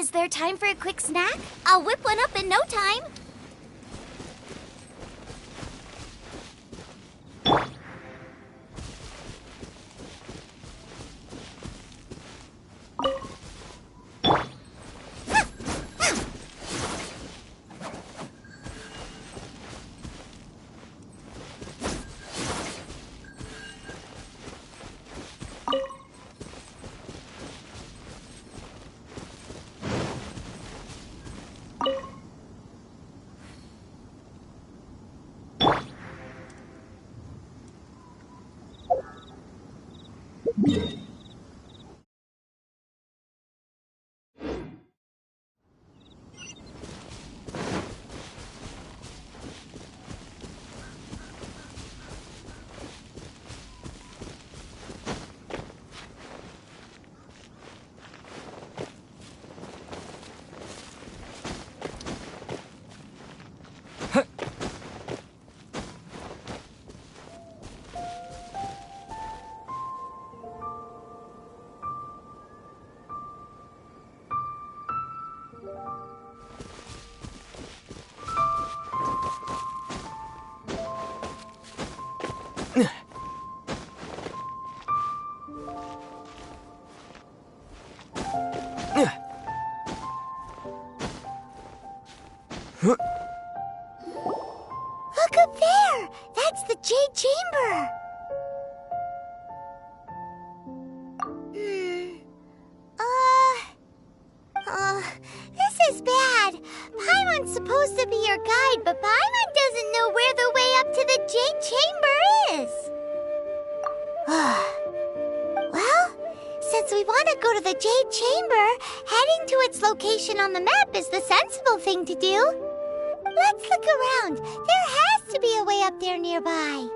Is there time for a quick snack? I'll whip one up in no time. Look up there! That's the Jade Chamber! This is bad. Paimon's supposed to be your guide, but Paimon doesn't know where the way up to the Jade Chamber is. Well, since we want to go to the Jade Chamber, heading to its location on the map is the sensible thing to do. Let's look around. There has to be a way up there nearby.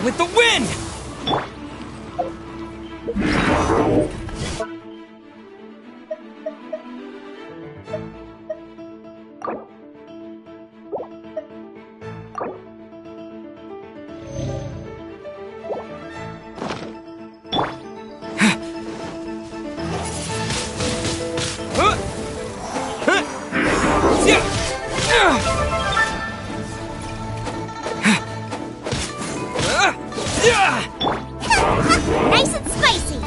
With the wind! Nice and spicy!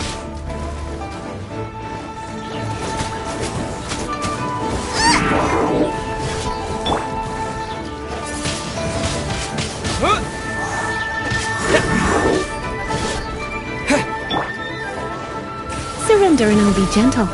Surrender and I'll be gentle.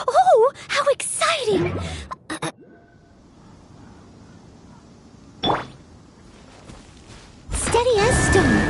Oh, how exciting! Steady as stone.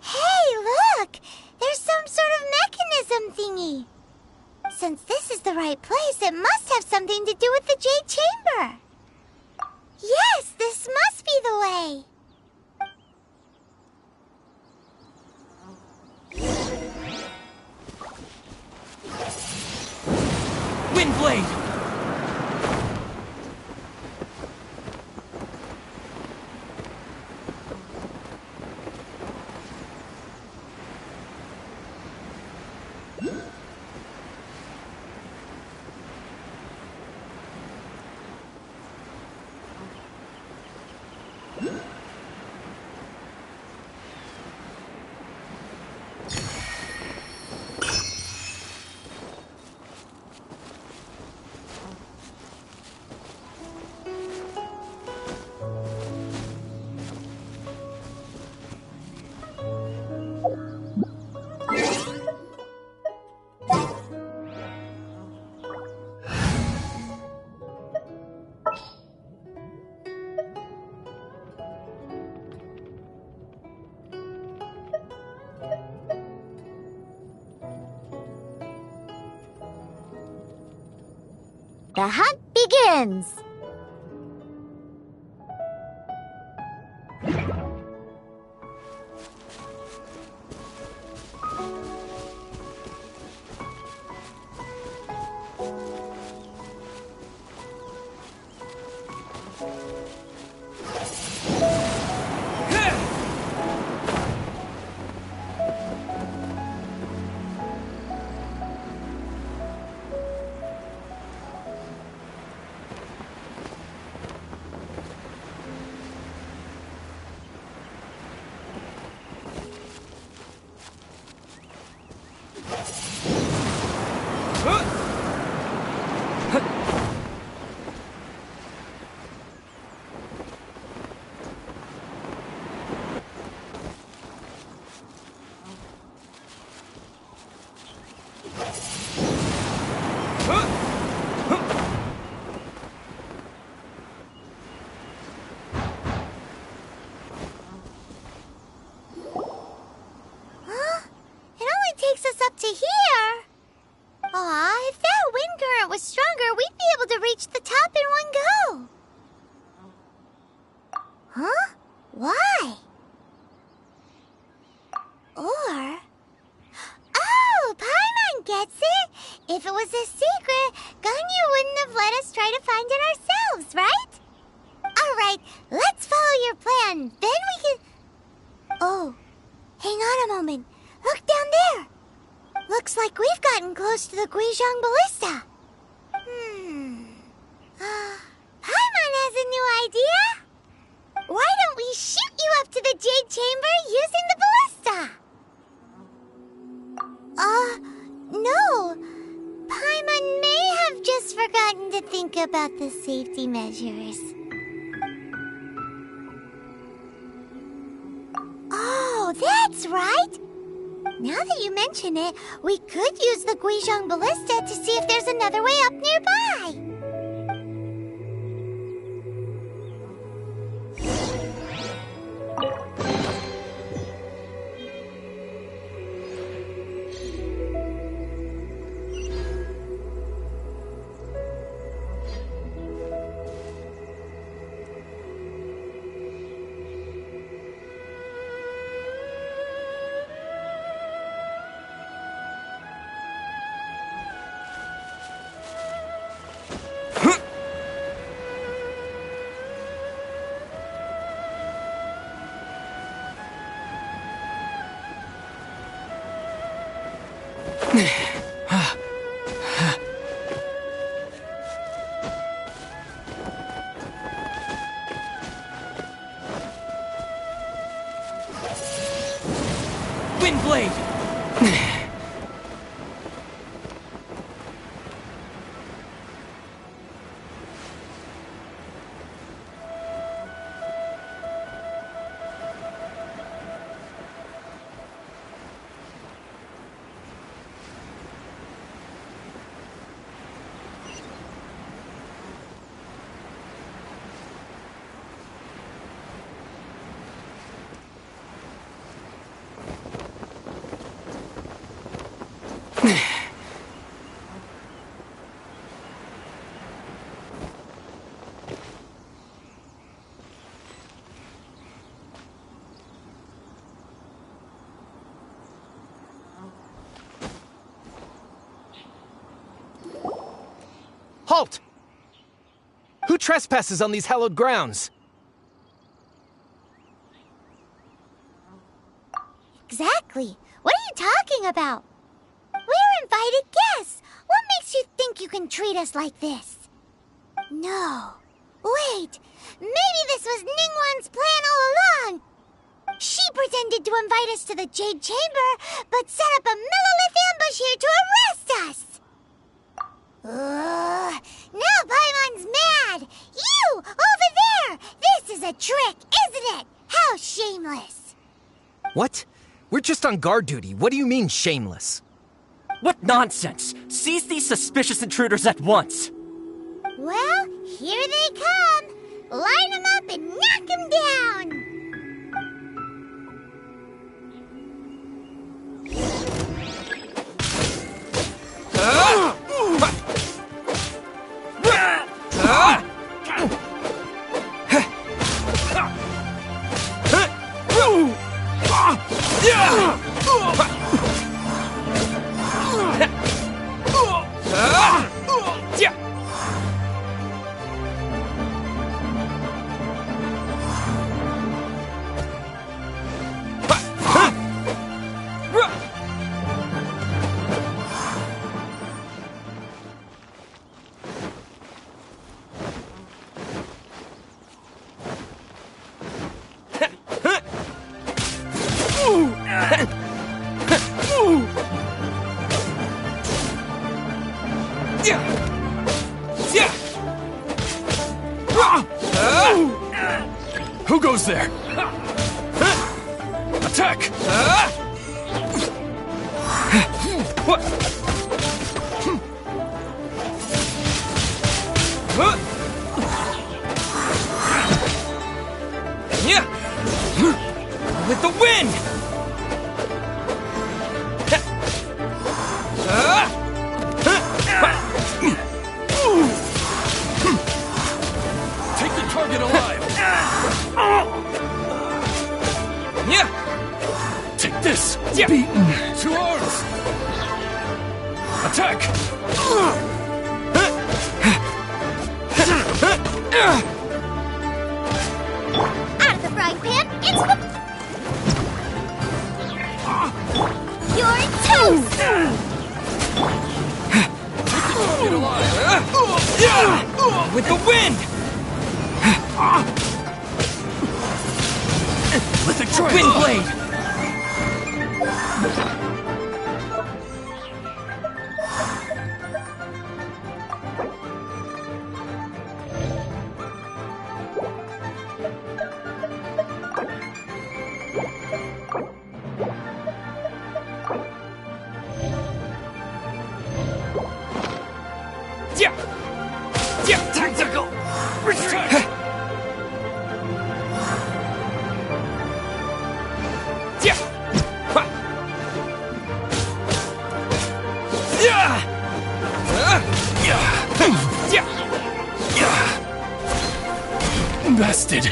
Hey, look! Since this is the right place, it must have something to do with the Jade Chamber. Yes, this must be the way. Windblade! The hunt begins! Up to here? Aw, if that wind current was stronger, we'd be able to reach the top in one go. Huh? Why? Or... Oh, Paimon gets it! If it was a secret, Ganyu wouldn't have let us try to find it ourselves, right? Alright, let's follow your plan. Then we can... Oh, hang on a moment. Look down there. Looks like we've gotten close to the Guizhong Ballista. Paimon has a new idea. Why don't we shoot you up to the Jade Chamber using the ballista? No. Paimon may have just forgotten to think about the safety measures. Oh, that's right. Now that you mention it, we could use the Guizhong Ballista to see if there's another way up nearby. Windblade! Halt! Who trespasses on these hallowed grounds? Exactly. What are you talking about? We're invited guests. What makes you think you can treat us like this? No. Wait. Maybe this was Ningguang's plan all along. She pretended to invite us to the Jade Chamber, but set up a Millilith ambush here to arrest us. Now Paimon's mad. You, over there. This is a trick, isn't it? How shameless. What? We're just on guard duty. What do you mean, shameless? What nonsense! Seize these suspicious intruders at once! Well, here they come. Line them up and knock them down. Who goes there? Attack! What? With the wind! Take the target alive! Take this! Beaten! 2 arms! Attack! Out of the frying pan, into the... You're toast! Get alive! With the wind! With the wind blade! Tactical! Retreat! Bested.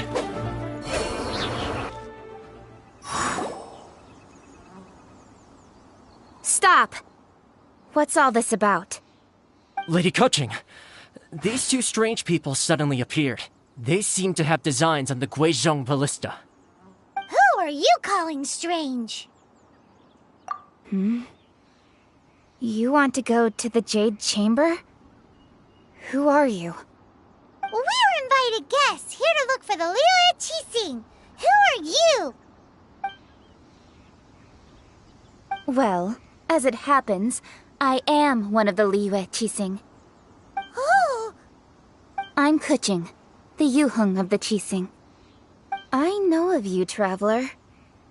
Stop! What's all this about? Lady Coaching, these 2 strange people suddenly appeared. They seem to have designs on the Guizhong Ballista. Who are you calling strange? You want to go to the Jade Chamber? Who are you? We're invited guests, here to look for the Liyue Qixing. Who are you? Well, as it happens, I am one of the Liyue Qixing. Oh! I'm Keqing, the Yuheng of the Qixing. I know of you, traveler.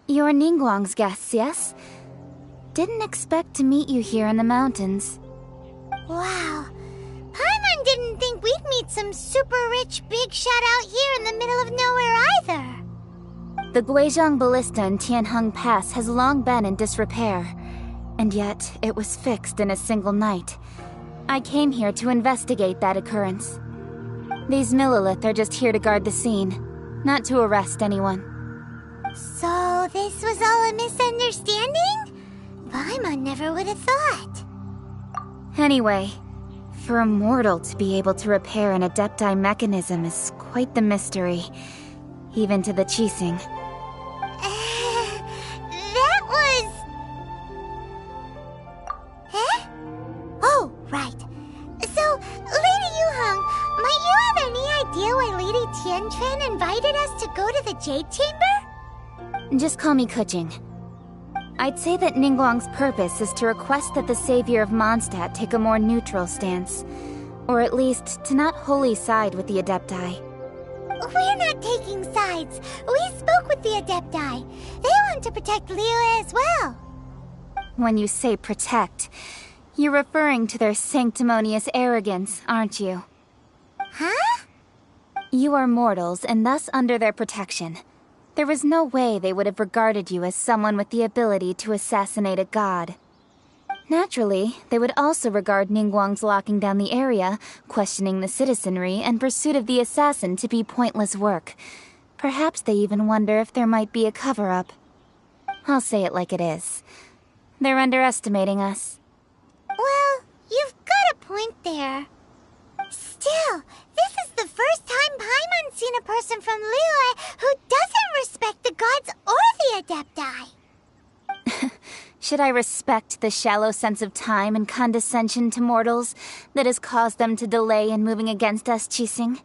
You're Ningguang's guests, yes? Didn't expect to meet you here in the mountains. Wow. Paimon didn't think we'd meet some super rich big shot out here in the middle of nowhere either. The Guizhong Ballista in Tianheng Pass has long been in disrepair, and yet it was fixed in a single night. I came here to investigate that occurrence. These Millilith are just here to guard the scene, not to arrest anyone. So this was all a misunderstanding? Paimon never would have thought. Anyway, For a mortal to be able to repair an Adepti mechanism is quite the mystery, even to the Qixing. That was... Huh? Oh, right. So, Lady Yuheng, might you have any idea why Lady Tianquan invited us to go to the Jade Chamber? Just call me Keqing. I'd say that Ningguang's purpose is to request that the savior of Mondstadt take a more neutral stance. Or at least, to not wholly side with the Adepti. We're not taking sides. We spoke with the Adepti. They want to protect Liyue as well. When you say protect, you're referring to their sanctimonious arrogance, aren't you? Huh? You are mortals, and thus under their protection. There was no way they would have regarded you as someone with the ability to assassinate a god. Naturally, they would also regard Ningguang's locking down the area, questioning the citizenry, and pursuit of the assassin to be pointless work. Perhaps they even wonder if there might be a cover-up. I'll say it like it is. They're underestimating us. Well, you've got a point there. Still, this is the first time Paimon's seen a person from Liyue who doesn't respect the gods or the Adepti. Should I respect the shallow sense of time and condescension to mortals that has caused them to delay in moving against us, Qixing?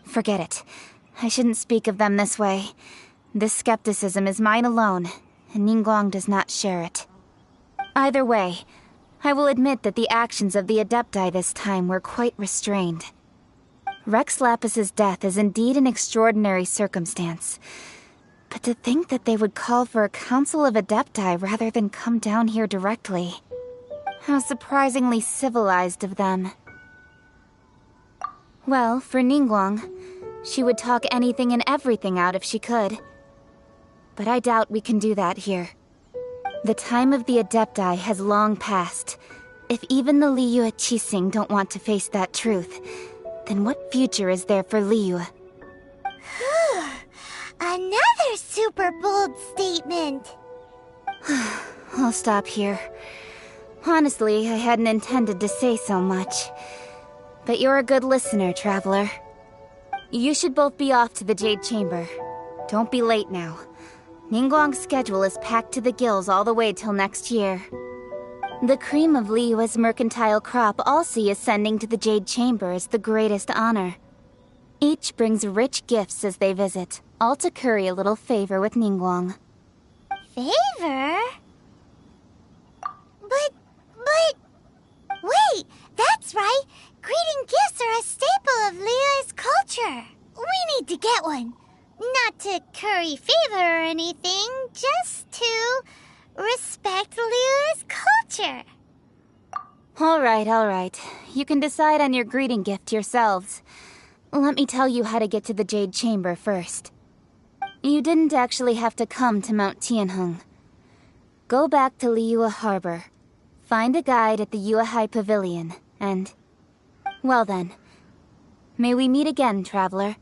Forget it. I shouldn't speak of them this way. This skepticism is mine alone, and Ningguang does not share it. Either way, I will admit that the actions of the Adepti this time were quite restrained. Rex Lapis's death is indeed an extraordinary circumstance. But to think that they would call for a council of Adepti rather than come down here directly. How surprisingly civilized of them. Well, for Ningguang, she would talk anything and everything out if she could. But I doubt we can do that here. The time of the Adepti has long passed. If even the Liyue Qixing don't want to face that truth, then what future is there for Liyue? Another super bold statement. I'll stop here. Honestly, I hadn't intended to say so much. But you're a good listener, Traveler. You should both be off to the Jade Chamber. Don't be late now. Ningguang's schedule is packed to the gills all the way till next year. The cream of Liyue's mercantile crop all see ascending to the Jade Chamber as the greatest honor. Each brings rich gifts as they visit, all to curry a little favor with Ningguang. Favor? But... Wait, that's right! Greeting gifts are a staple of Liyue's culture. We need to get one. Not to curry favor or anything, just to respect Liyue's culture. All right. You can decide on your greeting gift yourselves. Let me tell you how to get to the Jade Chamber first. You didn't actually have to come to Mount Tianheng. Go back to Liyue Harbor. Find a guide at the Yuehai Pavilion, and... Well then. May we meet again, Traveler.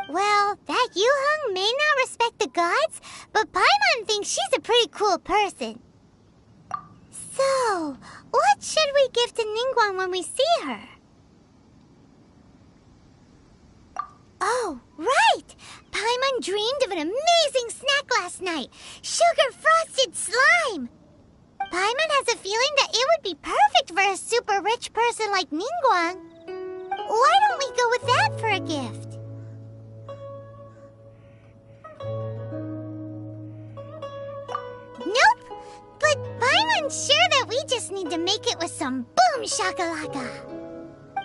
Well, that Yuheng may not respect the gods, but Paimon thinks she's a pretty cool person. So, what should we give to Ningguang when we see her? Oh, right! Paimon dreamed of an amazing snack last night! Sugar-frosted slime! Paimon has a feeling that it would be perfect for a super rich person like Ningguang. Why don't we go with that for a gift? Nope! But Paimon's sure that we just need to make it with some boom shakalaka.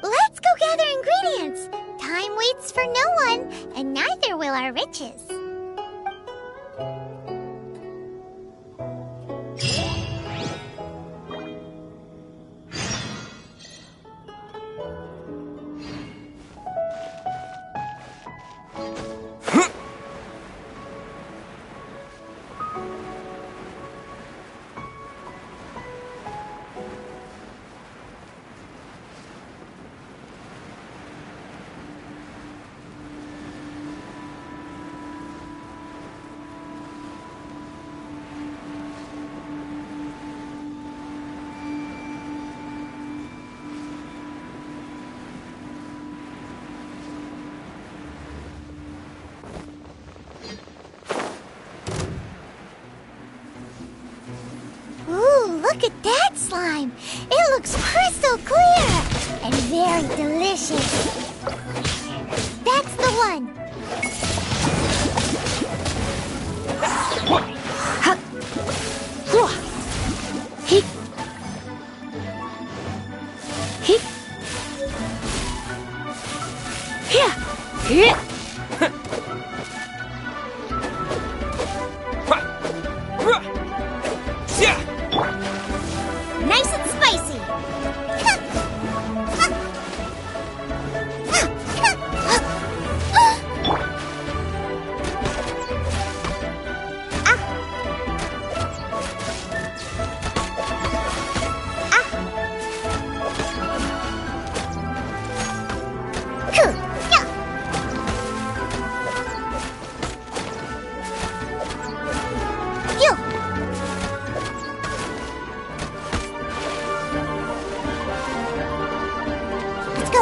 Let's go gather ingredients. Time waits for no one, and neither will our riches. Look at that slime! It looks crystal clear! And very delicious! That's the one! Nice and spicy!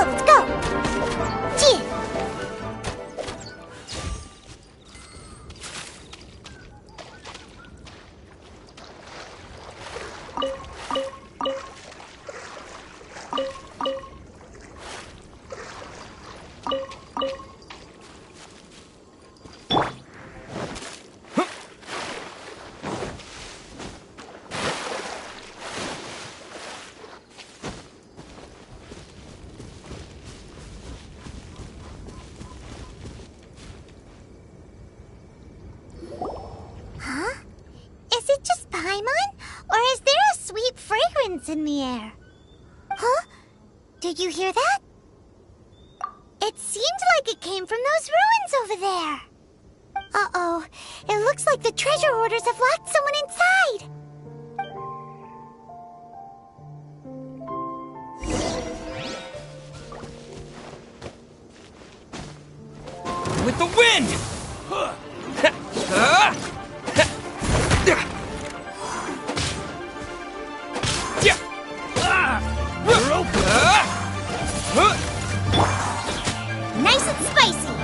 Let's go! Gee! Is it just Paimon? Or is there a sweet fragrance in the air? Huh? Did you hear that? It seemed like it came from those ruins over there. Uh-oh. It looks like the treasure hoarders have locked someone inside. With the wind! Nice and spicy.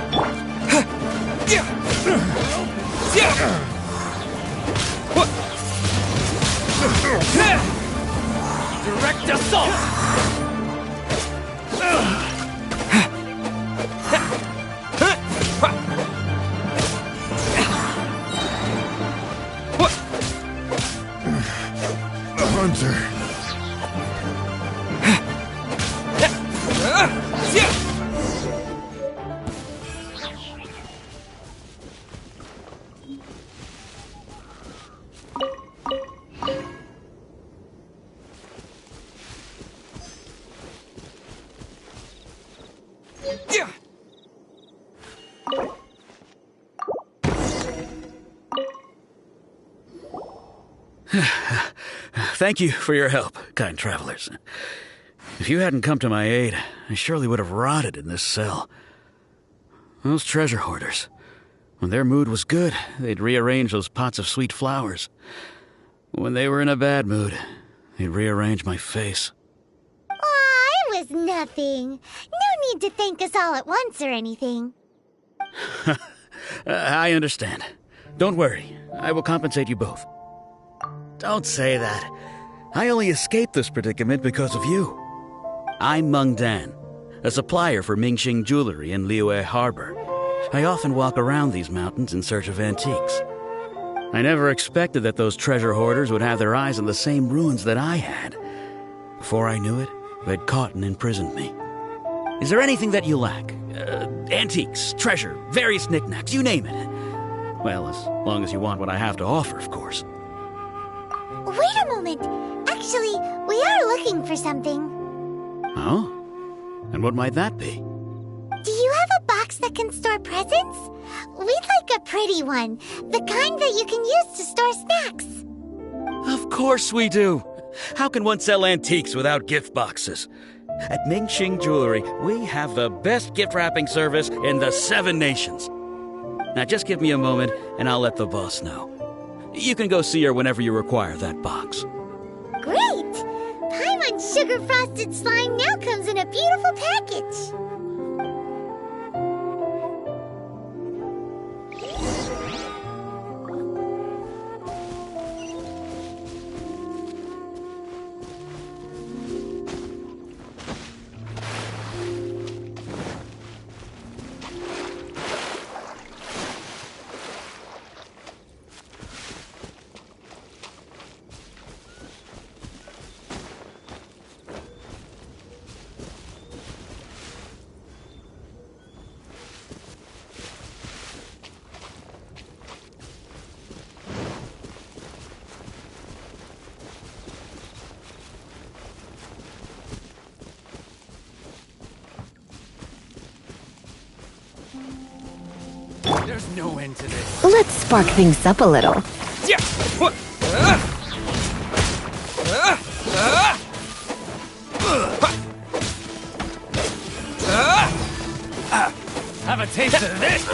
Direct assault! Hunter. Thank you for your help, kind travelers. If you hadn't come to my aid, I surely would have rotted in this cell. Those treasure hoarders, when their mood was good, they'd rearrange those pots of sweet flowers. When they were in a bad mood, they'd rearrange my face. Aw, it was nothing. No need to thank us all at once or anything. I understand. Don't worry, I will compensate you both. Don't say that. I only escaped this predicament because of you. I'm Meng Dan, a supplier for Mingxing Jewelry in Liyue Harbor. I often walk around these mountains in search of antiques. I never expected that those treasure hoarders would have their eyes on the same ruins that I had. Before I knew it, they'd caught and imprisoned me. Is there anything that you lack? Antiques, treasure, various knickknacks, you name it. Well, as long as you want what I have to offer, of course. Wait a moment. Actually, we are looking for something. Oh? And what might that be? Do you have a box that can store presents? We'd like a pretty one. The kind that you can use to store snacks. Of course we do. How can one sell antiques without gift boxes? At Mingxing Jewelry, we have the best gift wrapping service in the 7 nations. Now just give me a moment and I'll let the boss know. You can go see her whenever you require that box. Great! Paimon's sugar-frosted slime now comes in a beautiful package. There's no end to this. Let's spark things up a little. Yeah. What? Have a taste of this.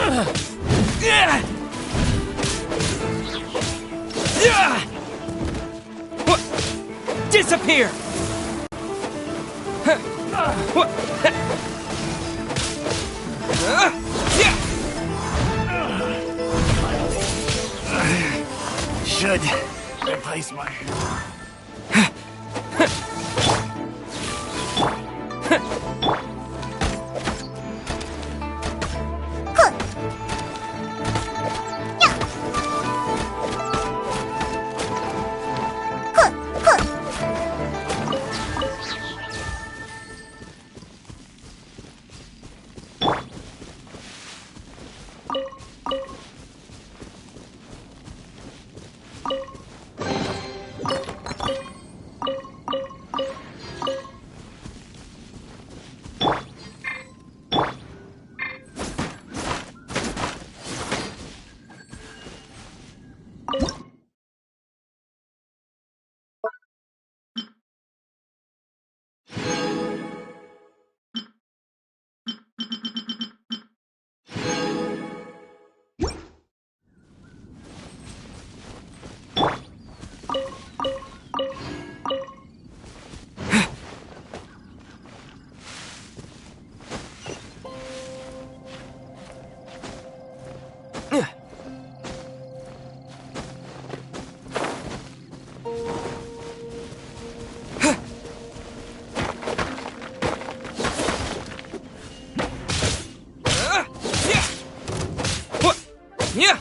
What? Disappear. What? Should replace my... Yeah.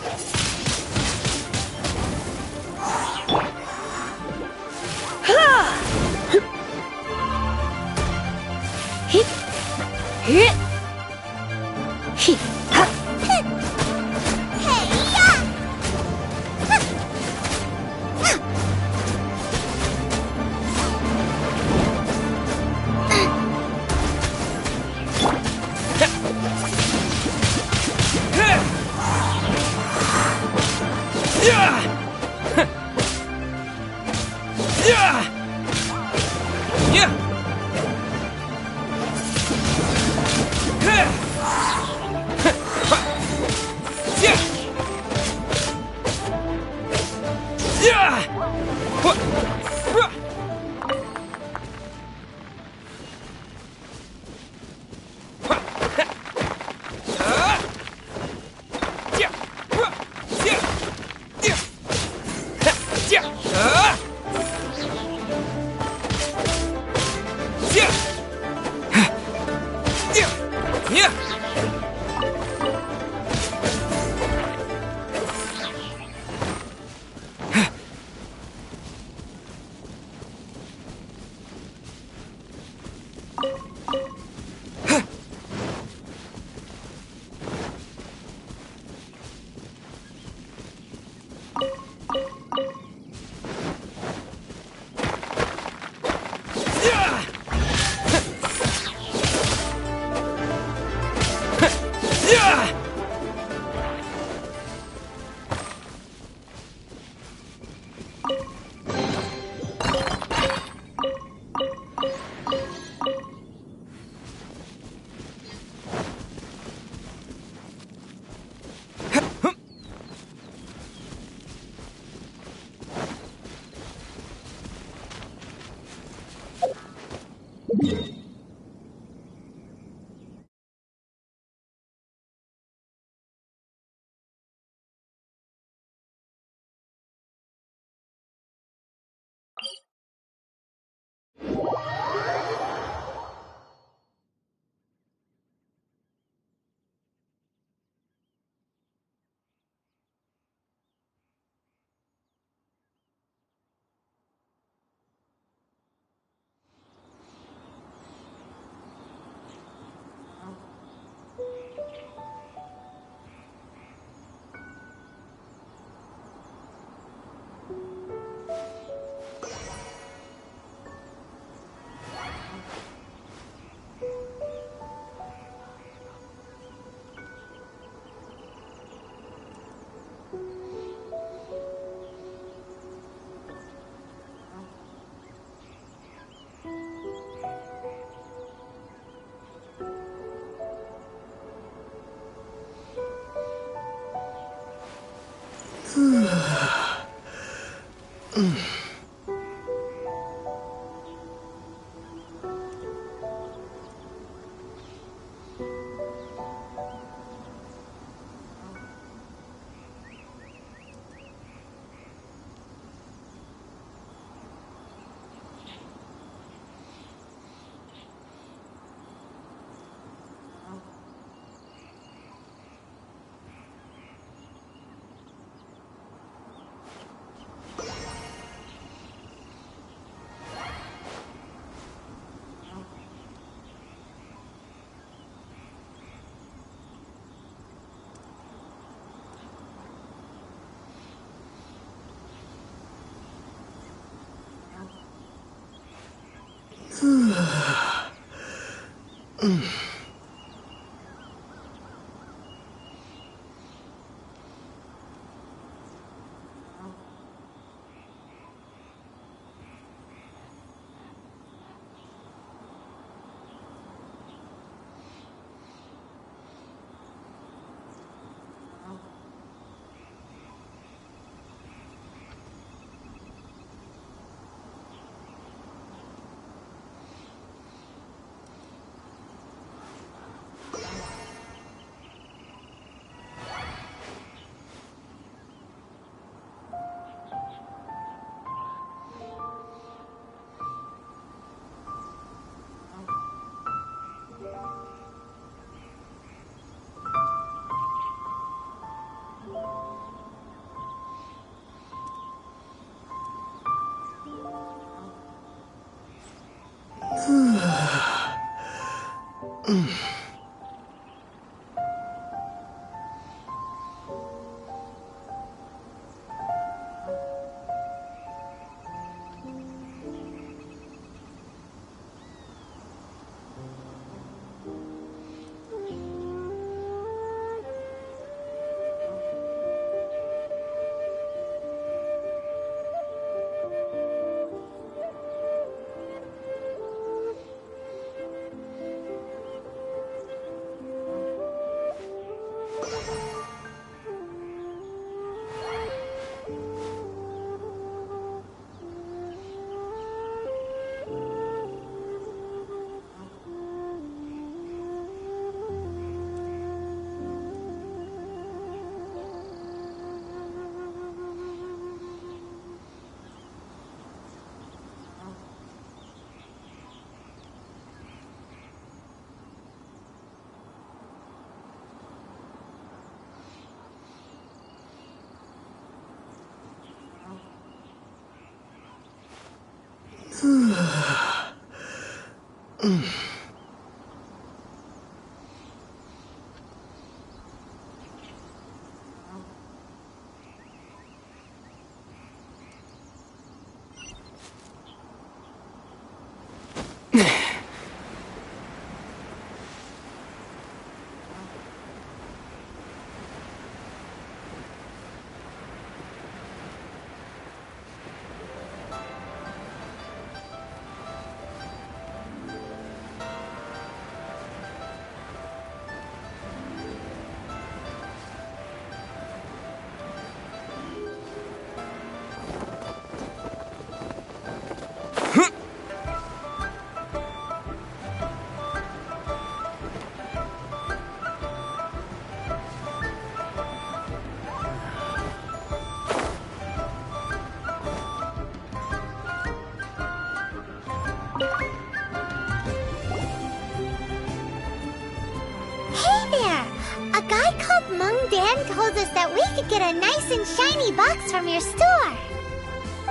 told us that we could get a nice and shiny box from your store.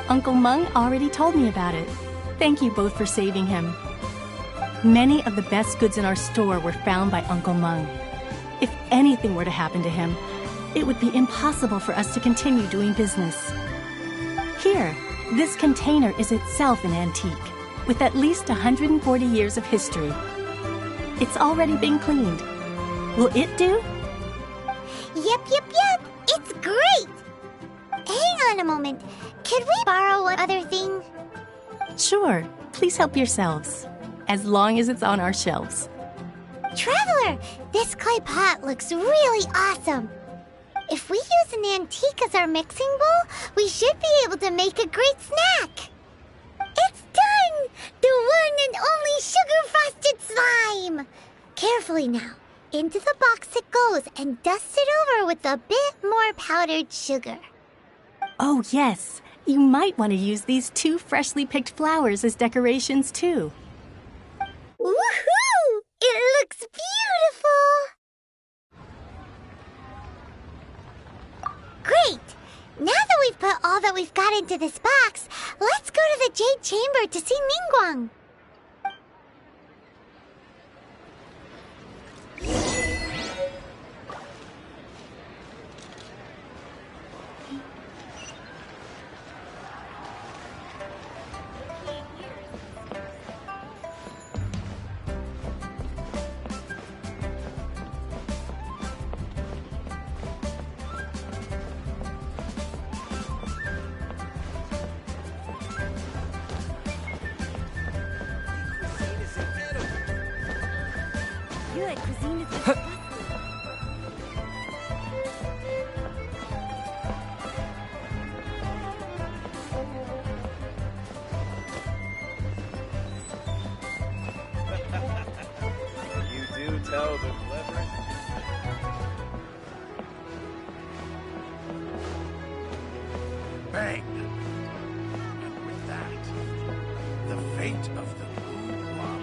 Uncle Mung already told me about it. Thank you both for saving him. Many of the best goods in our store were found by Uncle Mung. If anything were to happen to him, it would be impossible for us to continue doing business. Here, this container is itself an antique, with at least 140 years of history. It's already been cleaned. Will it do? Yep. It's great! Hang on a moment. Could we borrow one other thing? Sure. Please help yourselves. As long as it's on our shelves. Traveler, this clay pot looks really awesome. If we use an antique as our mixing bowl, we should be able to make a great snack. It's done! The one and only sugar-frosted slime! Carefully now. Into the box it goes and dust it over with a bit more powdered sugar. Oh, yes. You might want to use these 2 freshly picked flowers as decorations, too. Woohoo! It looks beautiful! Great! Now that we've put all that we've got into this box, let's go to the Jade Chamber to see Ningguang. Tell the cleverest. Bang! And with that, the fate of the moon lies.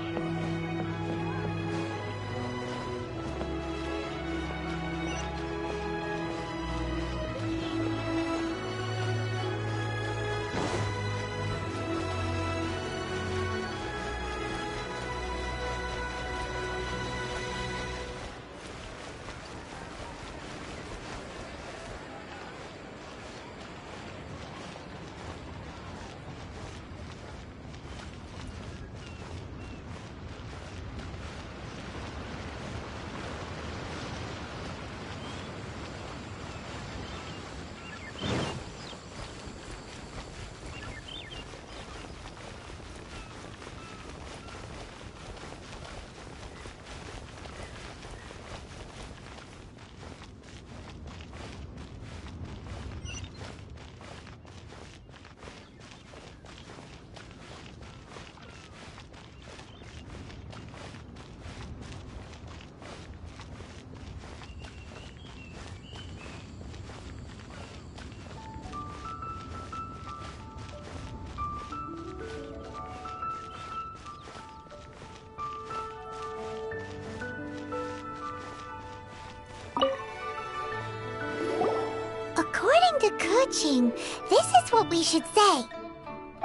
According to Kuching, this is what we should say.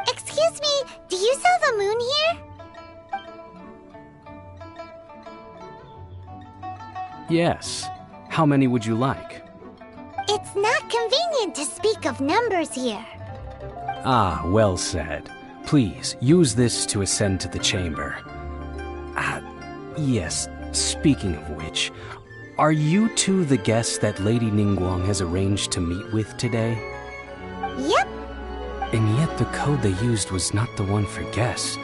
Excuse me, do you sell the moon here? Yes. How many would you like? It's not convenient to speak of numbers here. Ah, well said. Please, use this to ascend to the chamber. Yes, speaking of which, are you two the guests that Lady Ningguang has arranged to meet with today? Yep. And yet the code they used was not the one for guests,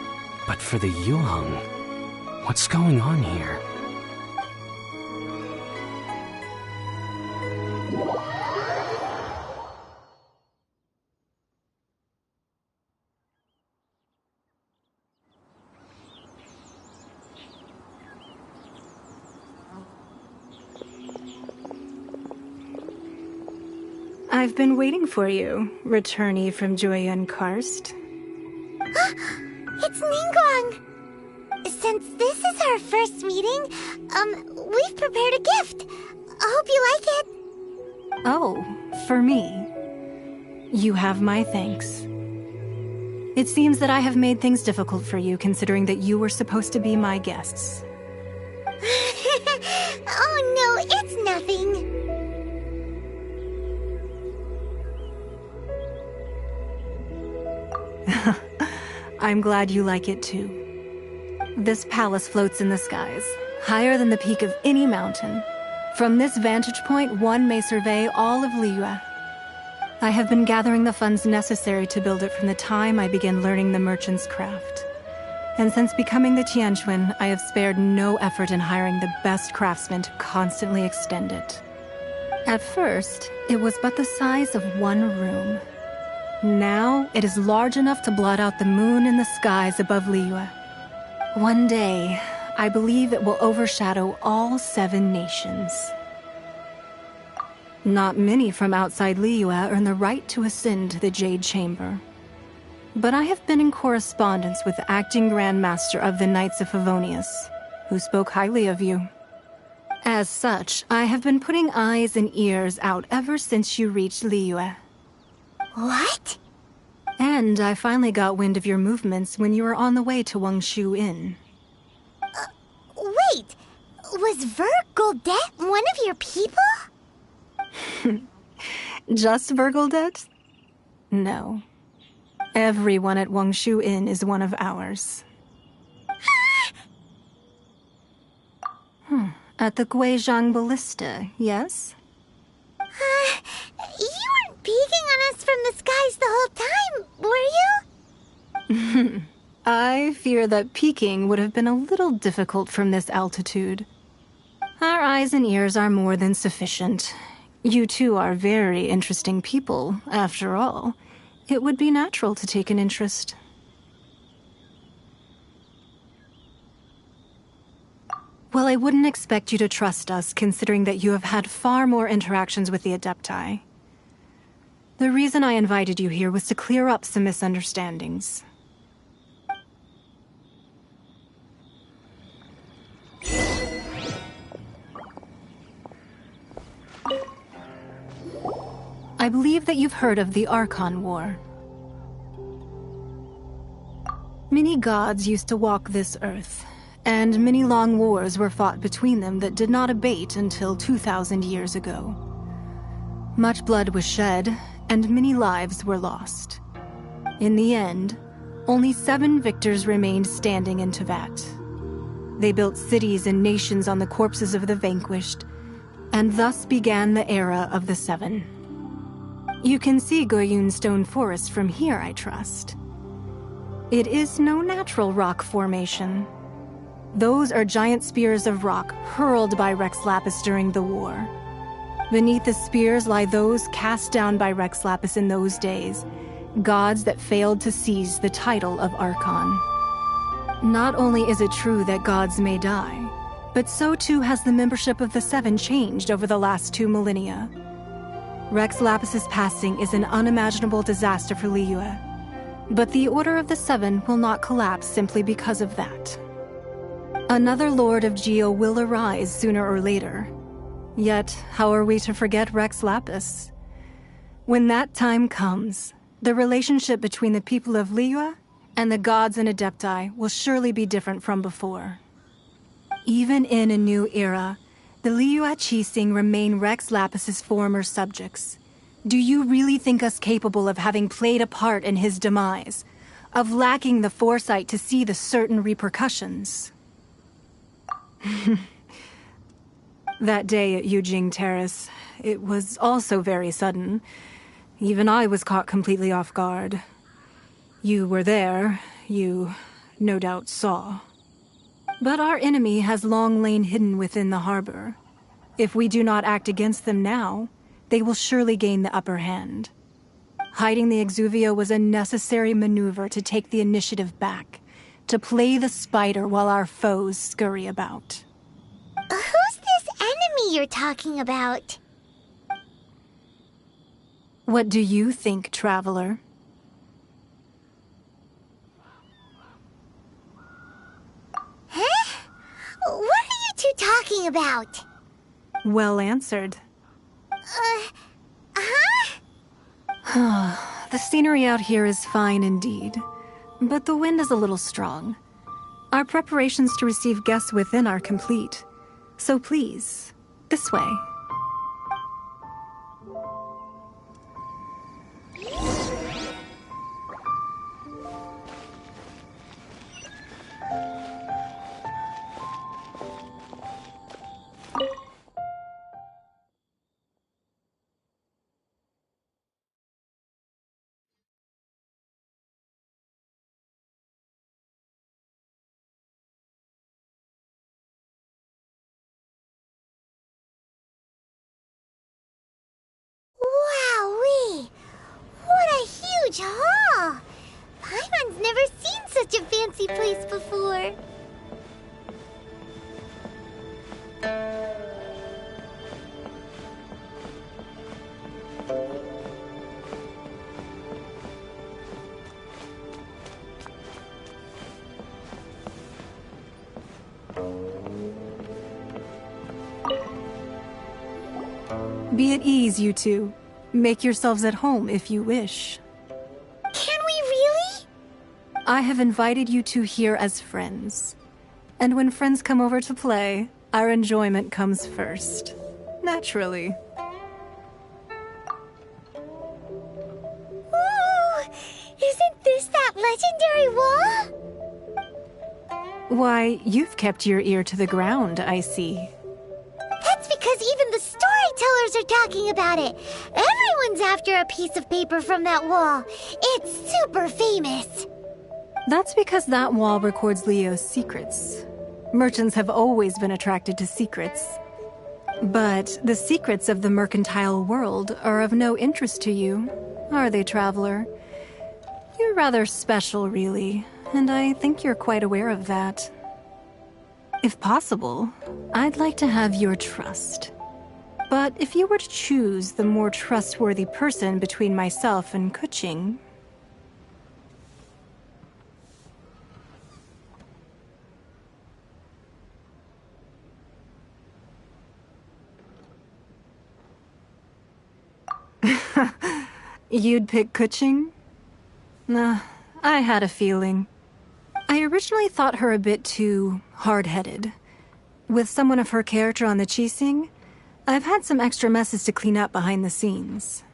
but for the Yuheng. What's going on here? I've been waiting for you, returnee from Joyun Karst. It's Ningguang! Since this is our first meeting, we've prepared a gift. I hope you like it. Oh, for me. You have my thanks. It seems that I have made things difficult for you, considering that you were supposed to be my guests. Oh no, it's nothing. I'm glad you like it too. This palace floats in the skies, higher than the peak of any mountain. From this vantage point, one may survey all of Liyue. I have been gathering the funds necessary to build it from the time I began learning the merchant's craft. And since becoming the Tianquan, I have spared no effort in hiring the best craftsmen to constantly extend it. At first, it was but the size of one room. Now, it is large enough to blot out the moon in the skies above Liyue. One day, I believe it will overshadow all 7 nations. Not many from outside Liyue earn the right to ascend to the Jade Chamber. But I have been in correspondence with the acting Grand Master of the Knights of Favonius, who spoke highly of you. As such, I have been putting eyes and ears out ever since you reached Liyue. What? And I finally got wind of your movements when you were on the way to Wangshu Inn. Wait! Was Vergoldet one of your people? Just Vergoldet? No. Everyone at Wangshu Inn is one of ours. At the Guizhang Ballista, yes? You weren't peeking on us from the skies the whole time, were you? I fear that peeking would have been a little difficult from this altitude. Our eyes and ears are more than sufficient. You two are very interesting people, after all. It would be natural to take an interest. Well, I wouldn't expect you to trust us, considering that you have had far more interactions with the Adepti. The reason I invited you here was to clear up some misunderstandings. I believe that you've heard of the Archon War. Many gods used to walk this earth, and many long wars were fought between them that did not abate until 2,000 years ago. Much blood was shed, and many lives were lost. In the end, only 7 victors remained standing in Teyvat. They built cities and nations on the corpses of the vanquished, and thus began the era of the 7. You can see Goyun Stone Forest from here, I trust. It is no natural rock formation. Those are giant spears of rock hurled by Rex Lapis during the war. Beneath the spears lie those cast down by Rex Lapis in those days, gods that failed to seize the title of Archon. Not only is it true that gods may die, but so too has the membership of the 7 changed over the last 2 millennia. Rex Lapis's passing is an unimaginable disaster for Liyue, but the Order of the 7 will not collapse simply because of that. Another Lord of Geo will arise sooner or later. Yet, how are we to forget Rex Lapis? When that time comes, the relationship between the people of Liyue and the gods and Adepti will surely be different from before. Even in a new era, the Liyue Qixing remain Rex Lapis's former subjects. Do you really think us capable of having played a part in his demise? Of lacking the foresight to see the certain repercussions? That day at Yujing Terrace, it was also very sudden. Even I was caught completely off guard. You were there, you no doubt saw. But our enemy has long lain hidden within the harbor. If we do not act against them now, they will surely gain the upper hand. Hiding the Exuvio was a necessary maneuver to take the initiative back, to play the spider while our foes scurry about. Who's this enemy you're talking about? What do you think, traveler? Huh? What are you two talking about? Well answered. The scenery out here is fine indeed, but the wind is a little strong. Our preparations to receive guests within are complete, so please, this way. huge hall! Paimon's never seen such a fancy place before. Be at ease, you two. Make yourselves at home if you wish. Can we really? I have invited you two here as friends. And when friends come over to play, our enjoyment comes first. Naturally. Ooh! Isn't this that legendary wall? Why, you've kept your ear to the ground, I see. That's because even the storytellers are talking about it. Everyone's after a piece of paper from that wall. It's super famous. That's because that wall records Leo's secrets. Merchants have always been attracted to secrets. But the secrets of the mercantile world are of no interest to you, are they, traveler? You're rather special, really, and I think you're quite aware of that. If possible, I'd like to have your trust. But if you were to choose the more trustworthy person between myself and Keqing... You'd pick Keqing? Nah, I had a feeling. I originally thought her a bit too hard-headed. With someone of her character on the Qixing, I've had some extra messes to clean up behind the scenes.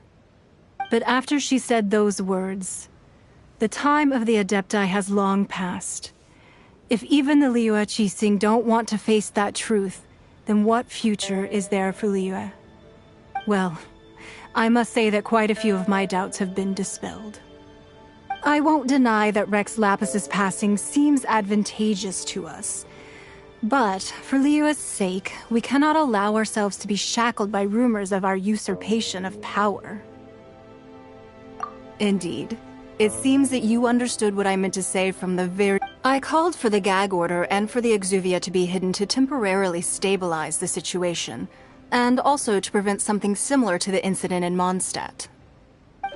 But after she said those words, the time of the Adepti has long passed. If even the Liyue Qixing don't want to face that truth, then what future is there for Liyue? Well, I must say that quite a few of my doubts have been dispelled. I won't deny that Rex Lapis's passing seems advantageous to us. But, for Liyue's sake, we cannot allow ourselves to be shackled by rumors of our usurpation of power. Indeed. It seems that you understood what I meant to say from the very... I called for the gag order and for the Exuvia to be hidden to temporarily stabilize the situation, and also to prevent something similar to the incident in Mondstadt.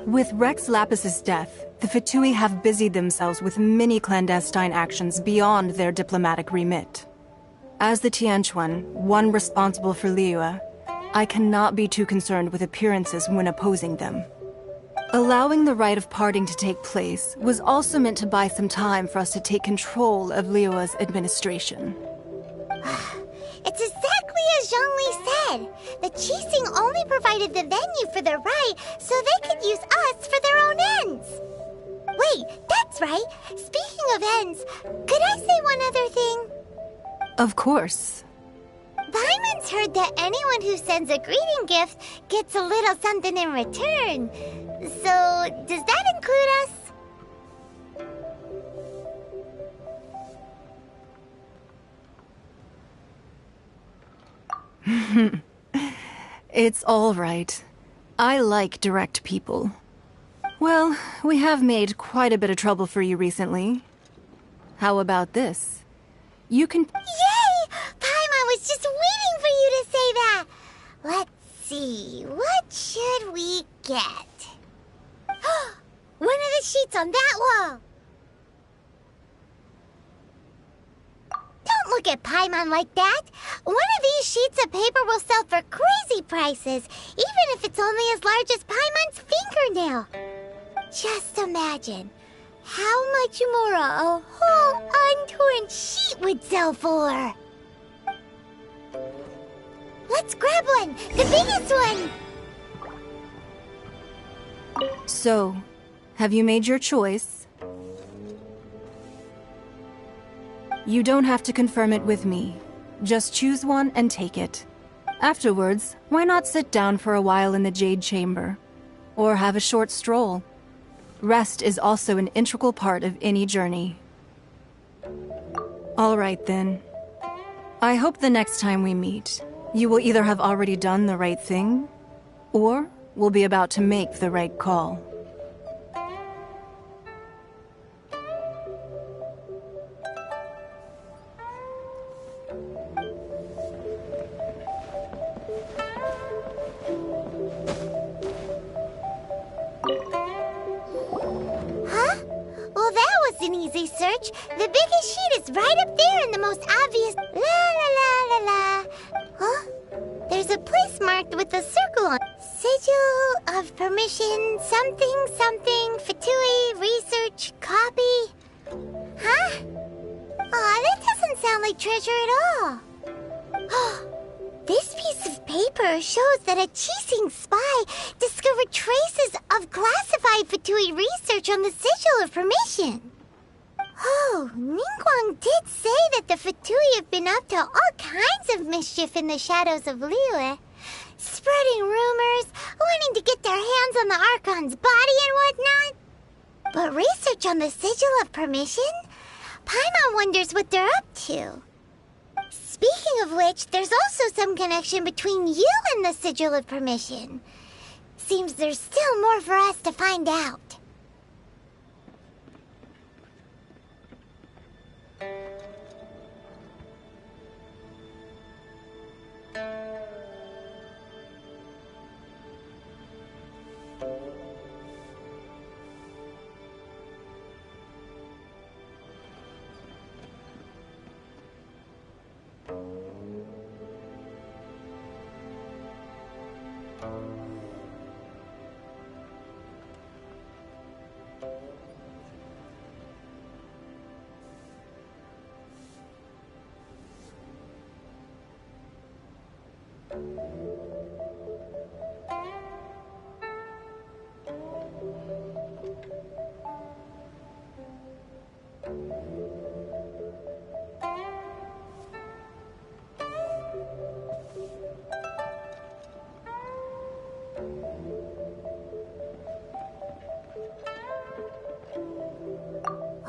With Rex Lapis's death, the Fatui have busied themselves with many clandestine actions beyond their diplomatic remit. As the Tianquan, one responsible for Liyue, I cannot be too concerned with appearances when opposing them. Allowing the rite of parting to take place was also meant to buy some time for us to take control of Liyue's administration. It's exactly as Zhongli said. The Qixing only provided the venue for the rite so they could use us for their own ends. Wait, that's right. Speaking of ends, could I say one other thing? Of course. Paimon's heard that anyone who sends a greeting gift gets a little something in return. So, does that include us? It's all right. I like direct people. Well, we have made quite a bit of trouble for you recently. How about this? You can... Yay! Paimon was just waiting for you to say that! Let's see, what should we get? One of the sheets on that wall! Don't look at Paimon like that! One of these sheets of paper will sell for crazy prices, even if it's only as large as Paimon's fingernail. Just imagine how much more a whole untorn sheet would sell for. Let's grab one, the biggest one! So, have you made your choice? You don't have to confirm it with me. Just choose one and take it. Afterwards, why not sit down for a while in the Jade Chamber? Or have a short stroll? Rest is also an integral part of any journey. All right, then. I hope the next time we meet, you will either have already done the right thing, or will be about to make the right call. an easy search. The biggest sheet is right up there in the most obvious... La la la la la. Huh? There's a place marked with a circle on it. Sigil of permission, something, something, Fatui, research, copy. Huh? Aw, that doesn't sound like treasure at all. This piece of paper shows that a Qixing spy discovered traces of classified Fatui research on the Sigil of Permission. Oh, Ningguang did say that the Fatui have been up to all kinds of mischief in the shadows of Liyue. Spreading rumors, wanting to get their hands on the Archon's body and whatnot. But research on the Sigil of Permission? Paimon wonders what they're up to. Speaking of which, there's also some connection between you and the Sigil of Permission. Seems there's still more for us to find out.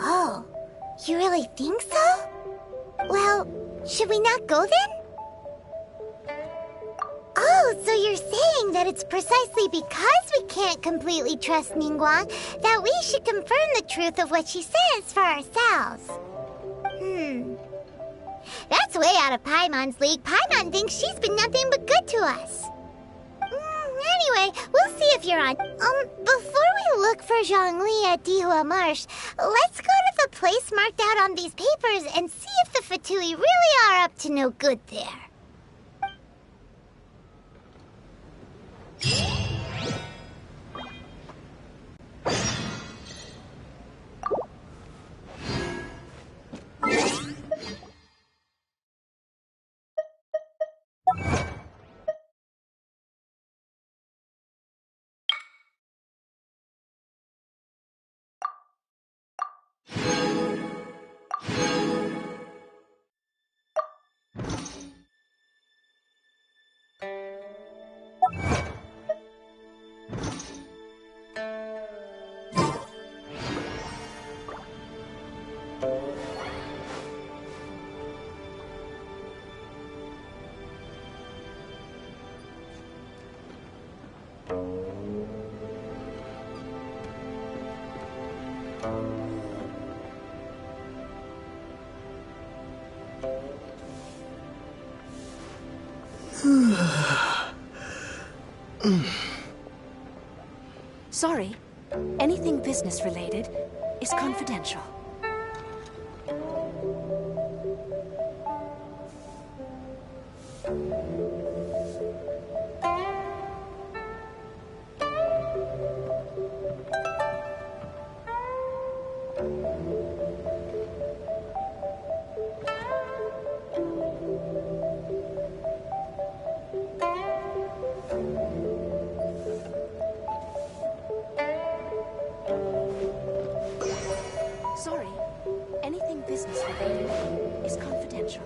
Oh, you really think so? Well, should we not go then? Oh, so you're saying that it's precisely because we can't completely trust Ningguang that we should confirm the truth of what she says for ourselves. That's way out of Paimon's league. Paimon thinks she's been nothing but good to us. Anyway, we'll see if you're on. Before we look for Zhongli at Dihua Marsh, let's go to the place marked out on these papers and see if the Fatui really are up to no good there. Sorry, anything business related is confidential. Sorry, anything business related is confidential.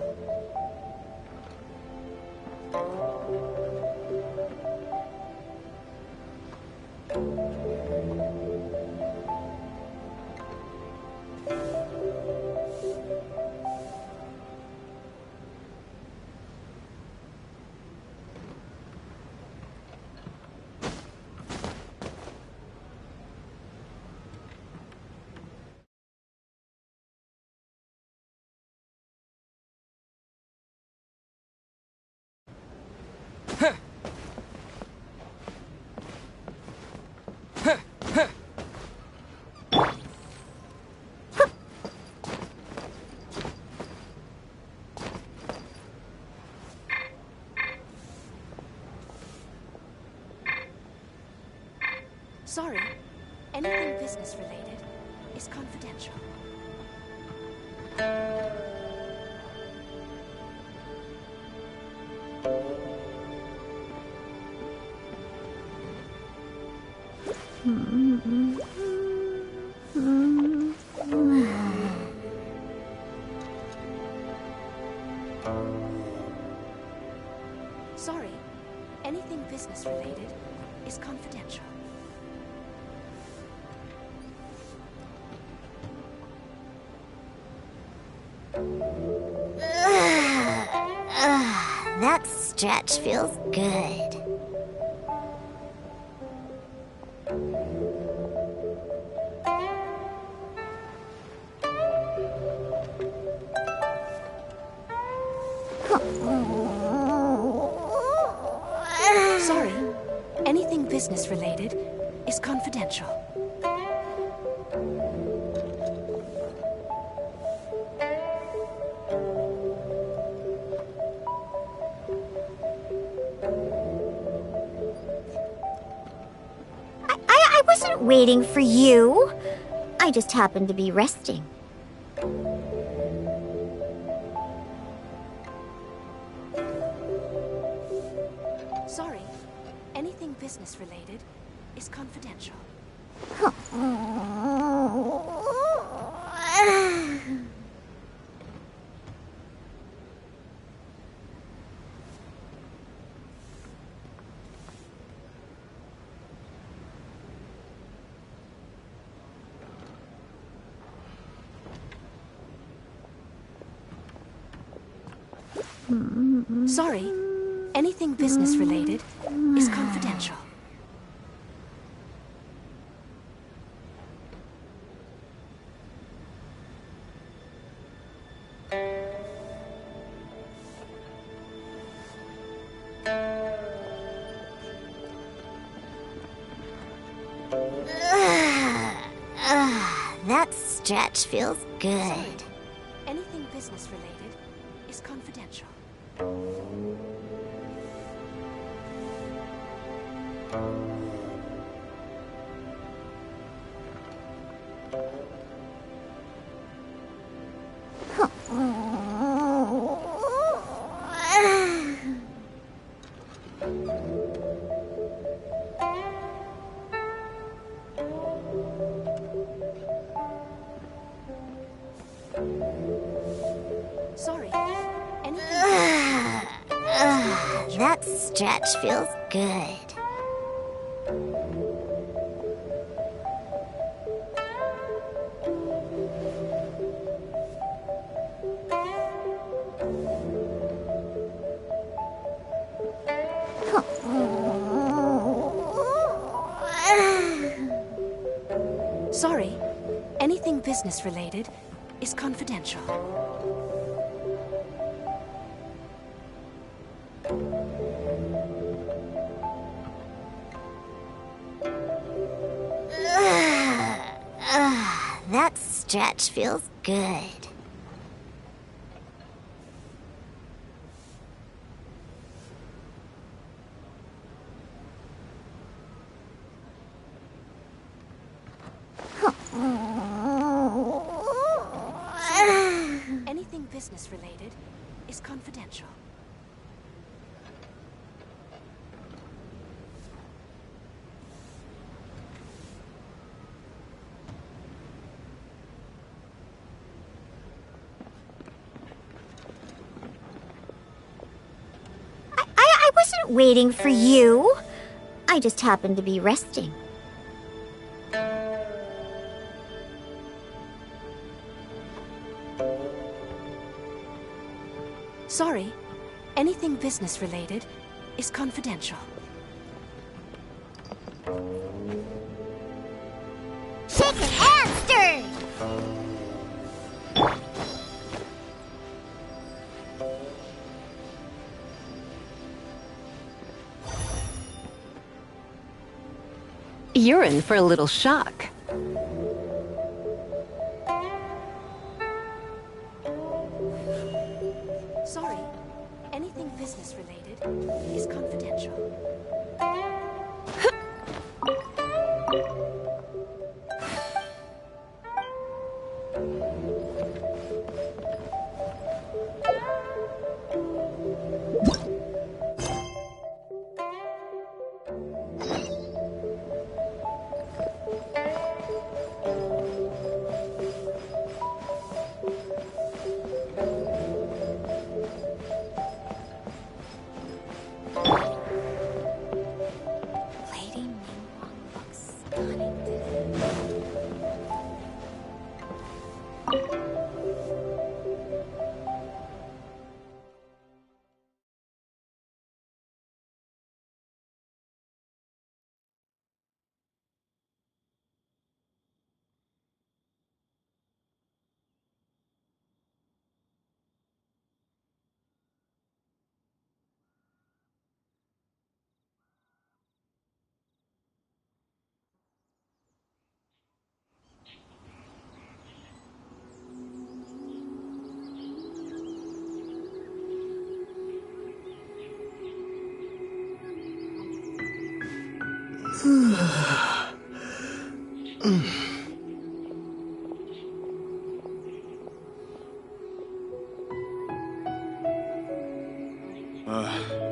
Sorry, anything business related is confidential. Sorry, anything business related is confidential. That stretch feels good. Sorry, anything business related is confidential. I wasn't waiting for you. I just happened to be resting. Sorry, anything business related is confidential. Sorry, anything business related is confidential. That stretch feels good. Sorry, anything business related is confidential. Sorry, anything That stretch feels good. Sorry, anything business related is confidential. That stretch feels good. Anything business related is confidential. I wasn't waiting for you. I just happened to be resting. Sorry, anything business related is confidential. Shaken and stirred! You're in for a little shock. Sorry, anything business related is confidential.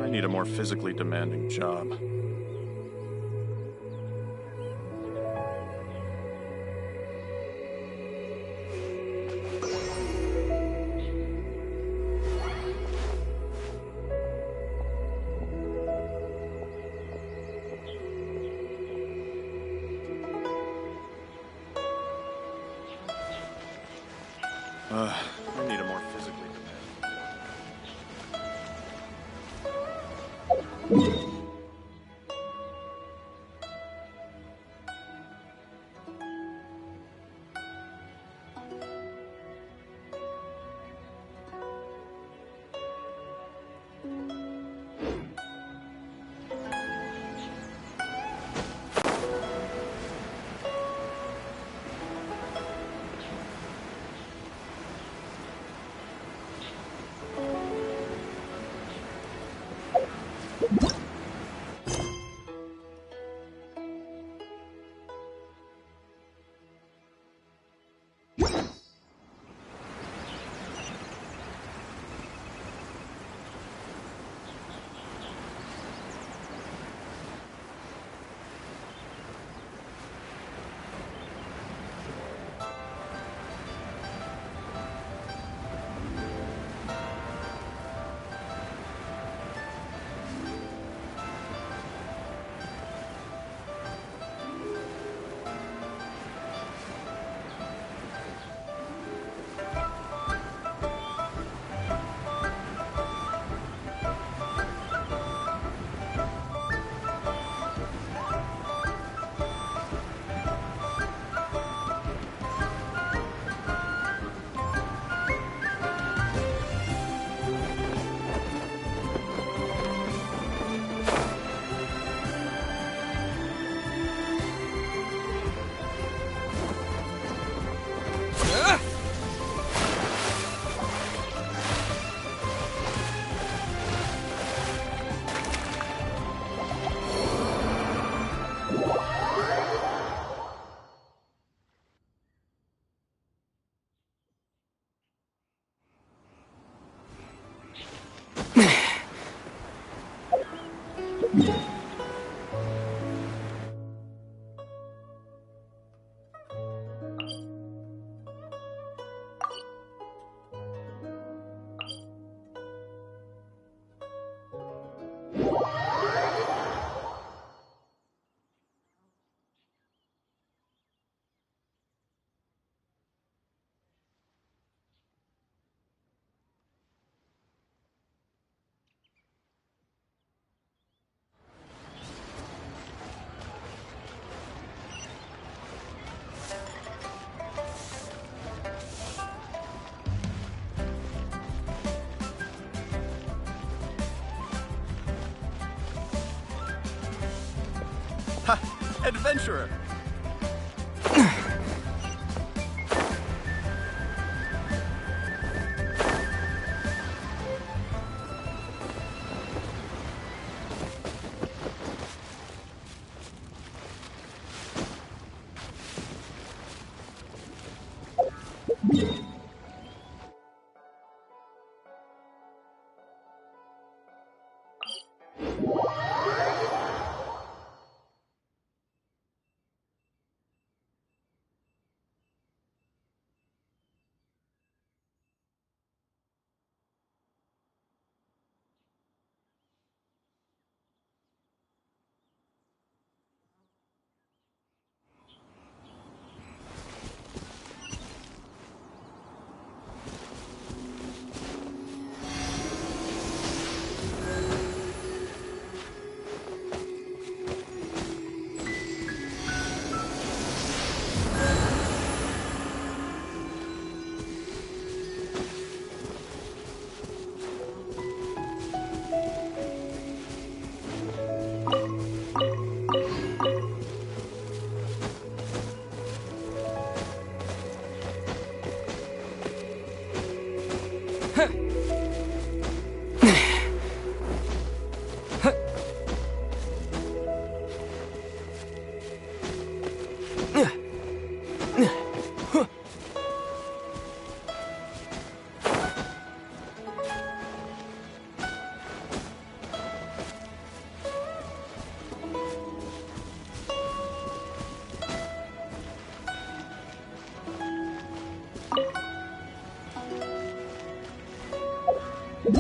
I need a more physically demanding job. I need a more physically demanding. Adventurer! They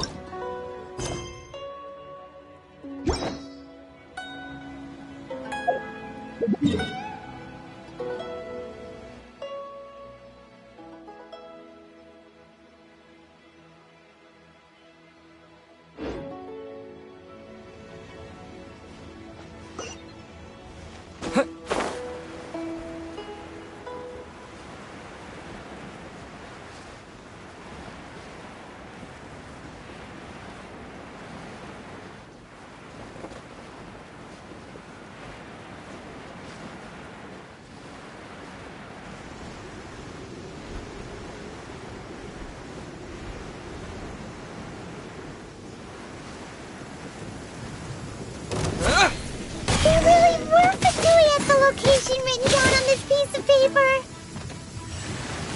really were Fatui at the location written down on this piece of paper.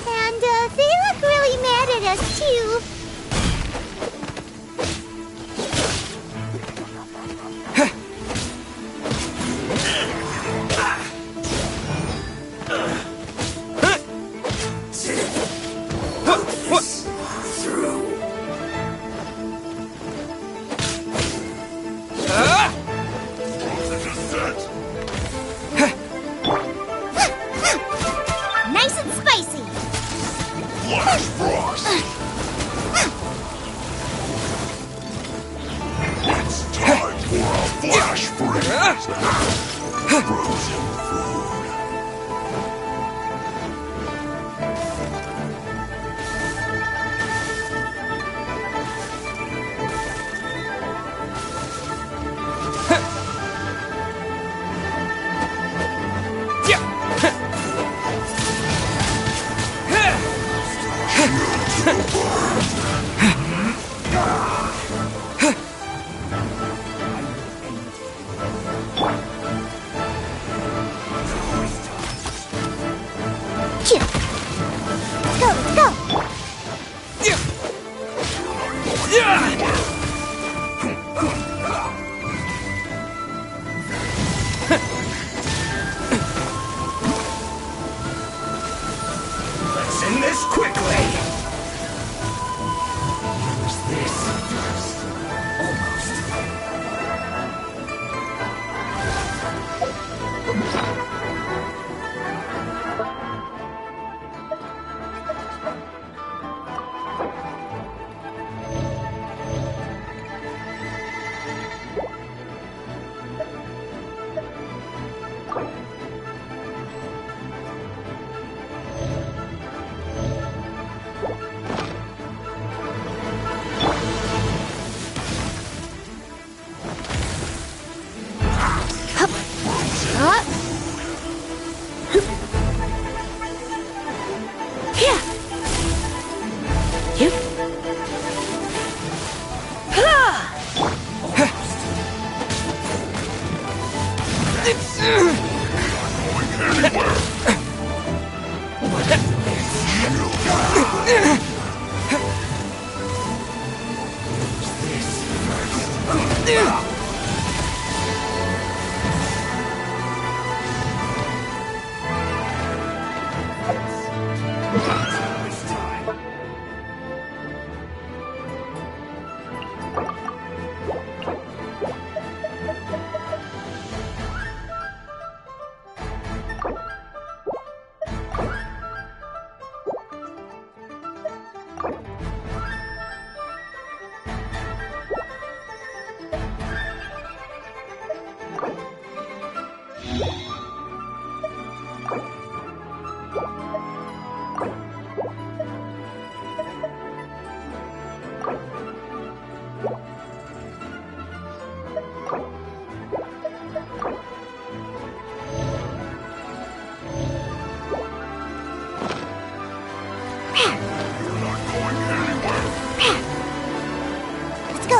And, they look really mad at us, too. Nice and spicy. Flash frost. It's time for a flash freeze. Frozen food. Let's go. Let's end this quickly. Use this first. Almost.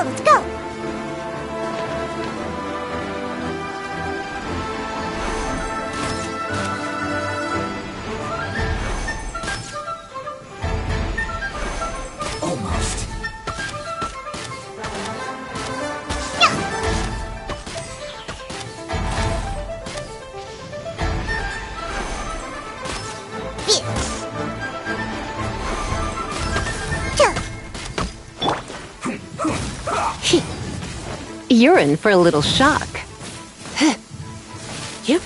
Let's go. Almost. You're in for a little shock. Yep.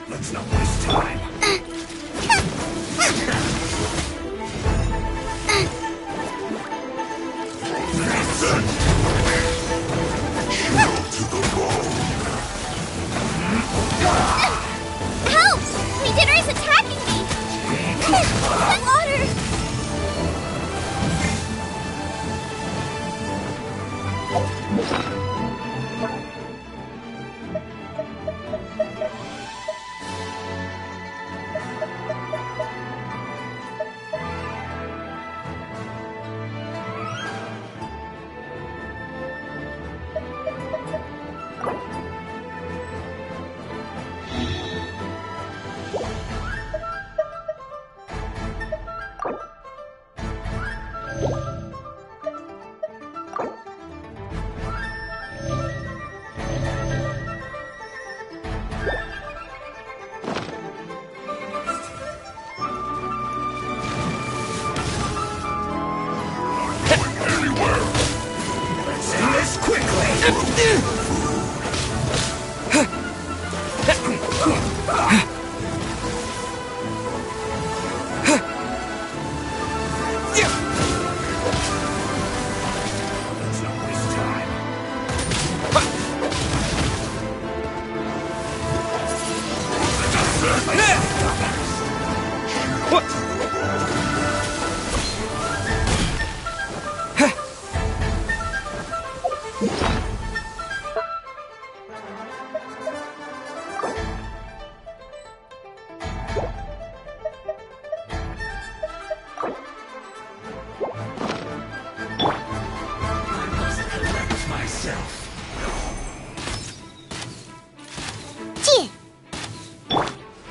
Let's not waste time. Help! My dinner is attacking me! Water!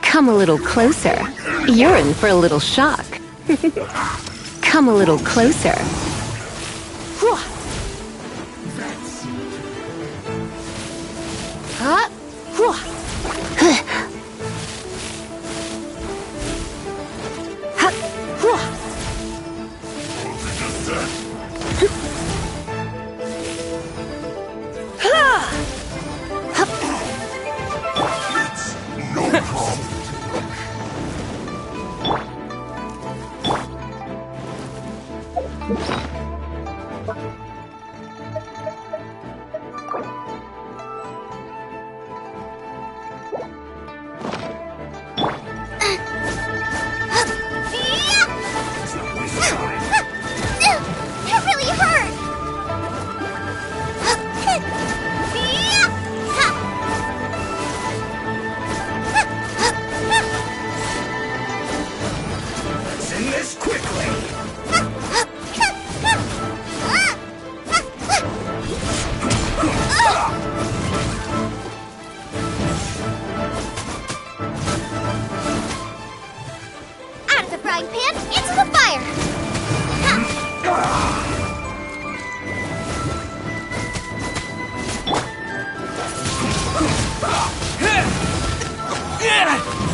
Come a little closer. You're in for a little shock. Come a little closer. No problem.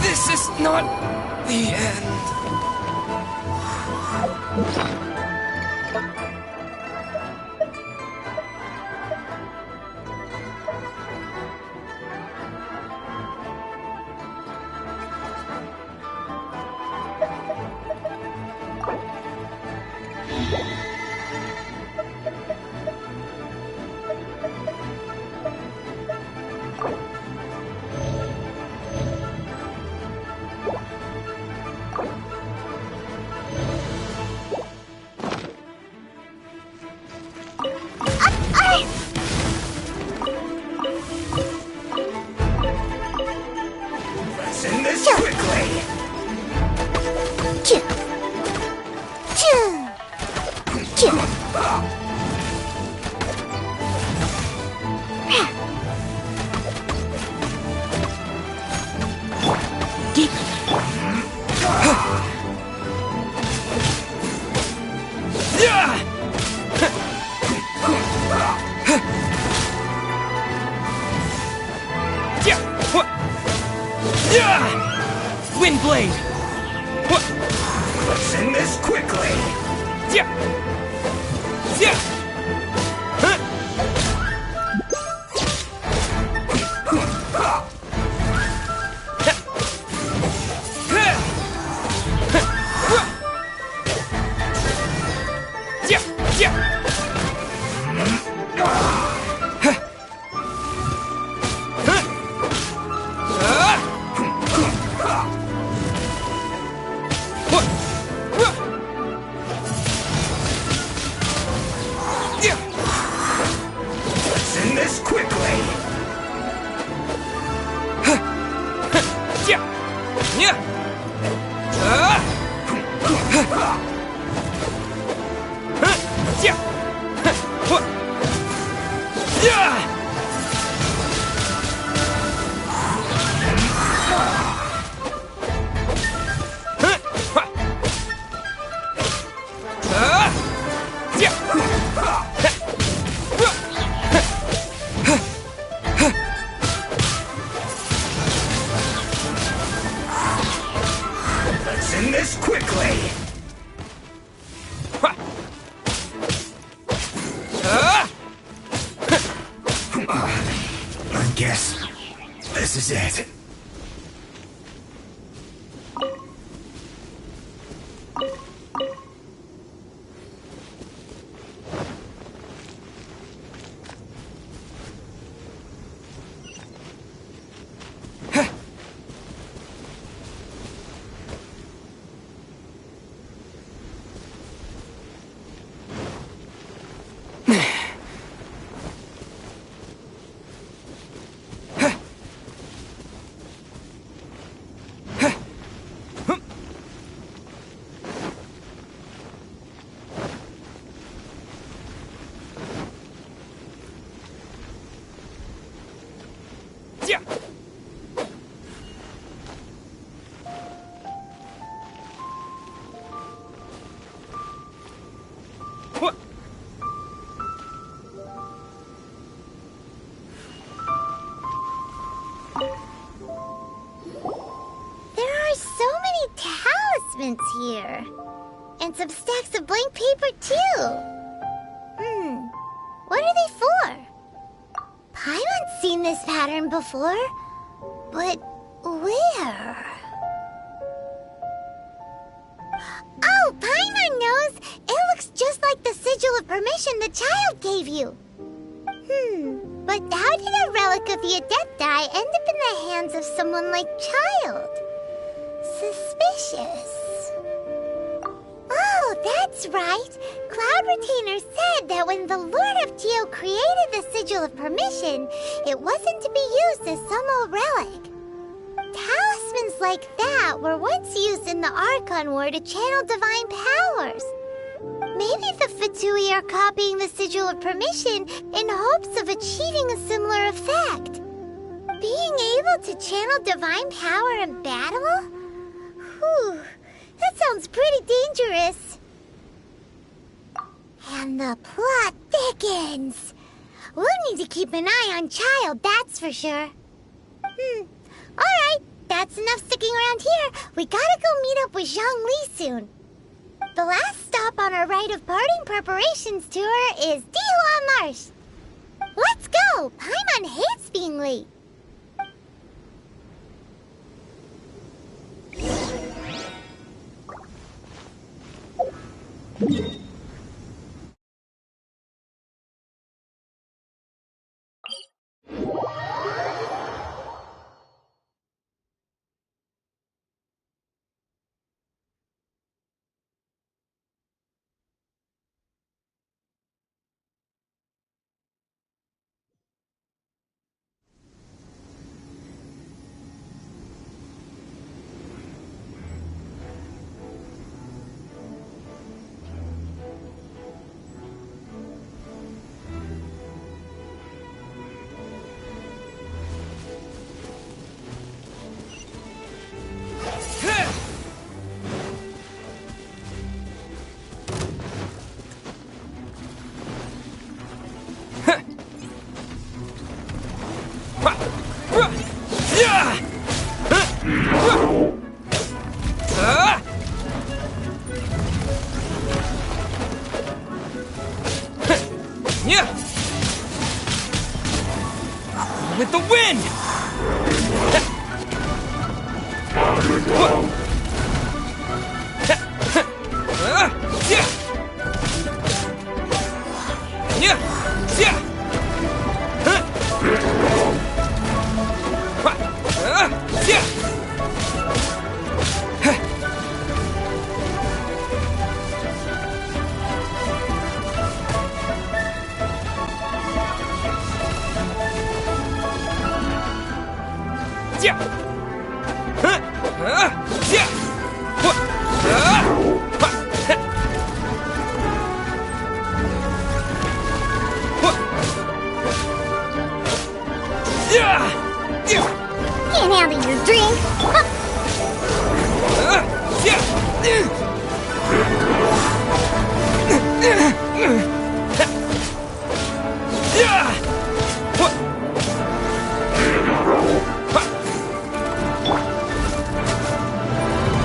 This is not the end. Let's end this quickly. Wind blade. Let's end this quickly. Let's end this quickly. Let's end this quickly. I guess this is it. Here. And some stacks of blank paper, too. What are they for? Paimon's seen this pattern before. But where? Oh, Paimon knows! It looks just like the sigil of permission the child gave you. But how did a relic of the Adepti end up in the hands of someone like Child? Suspicious. Oh, that's right. Cloud Retainer said that when the Lord of Geo created the Sigil of Permission, it wasn't to be used as some old relic. Talismans like that were once used in the Archon War to channel divine powers. Maybe the Fatui are copying the Sigil of Permission in hopes of achieving a similar effect. Being able to channel divine power in battle? Whew. That sounds pretty dangerous. And the plot thickens. We'll need to keep an eye on Child, that's for sure. Alright, That's enough sticking around here. We gotta go meet up with Zhang Li soon. The last stop on our rite of parting preparations tour is Dihuan Marsh. Let's go! Paimon hates being late. With the wind! Can't handle your drink.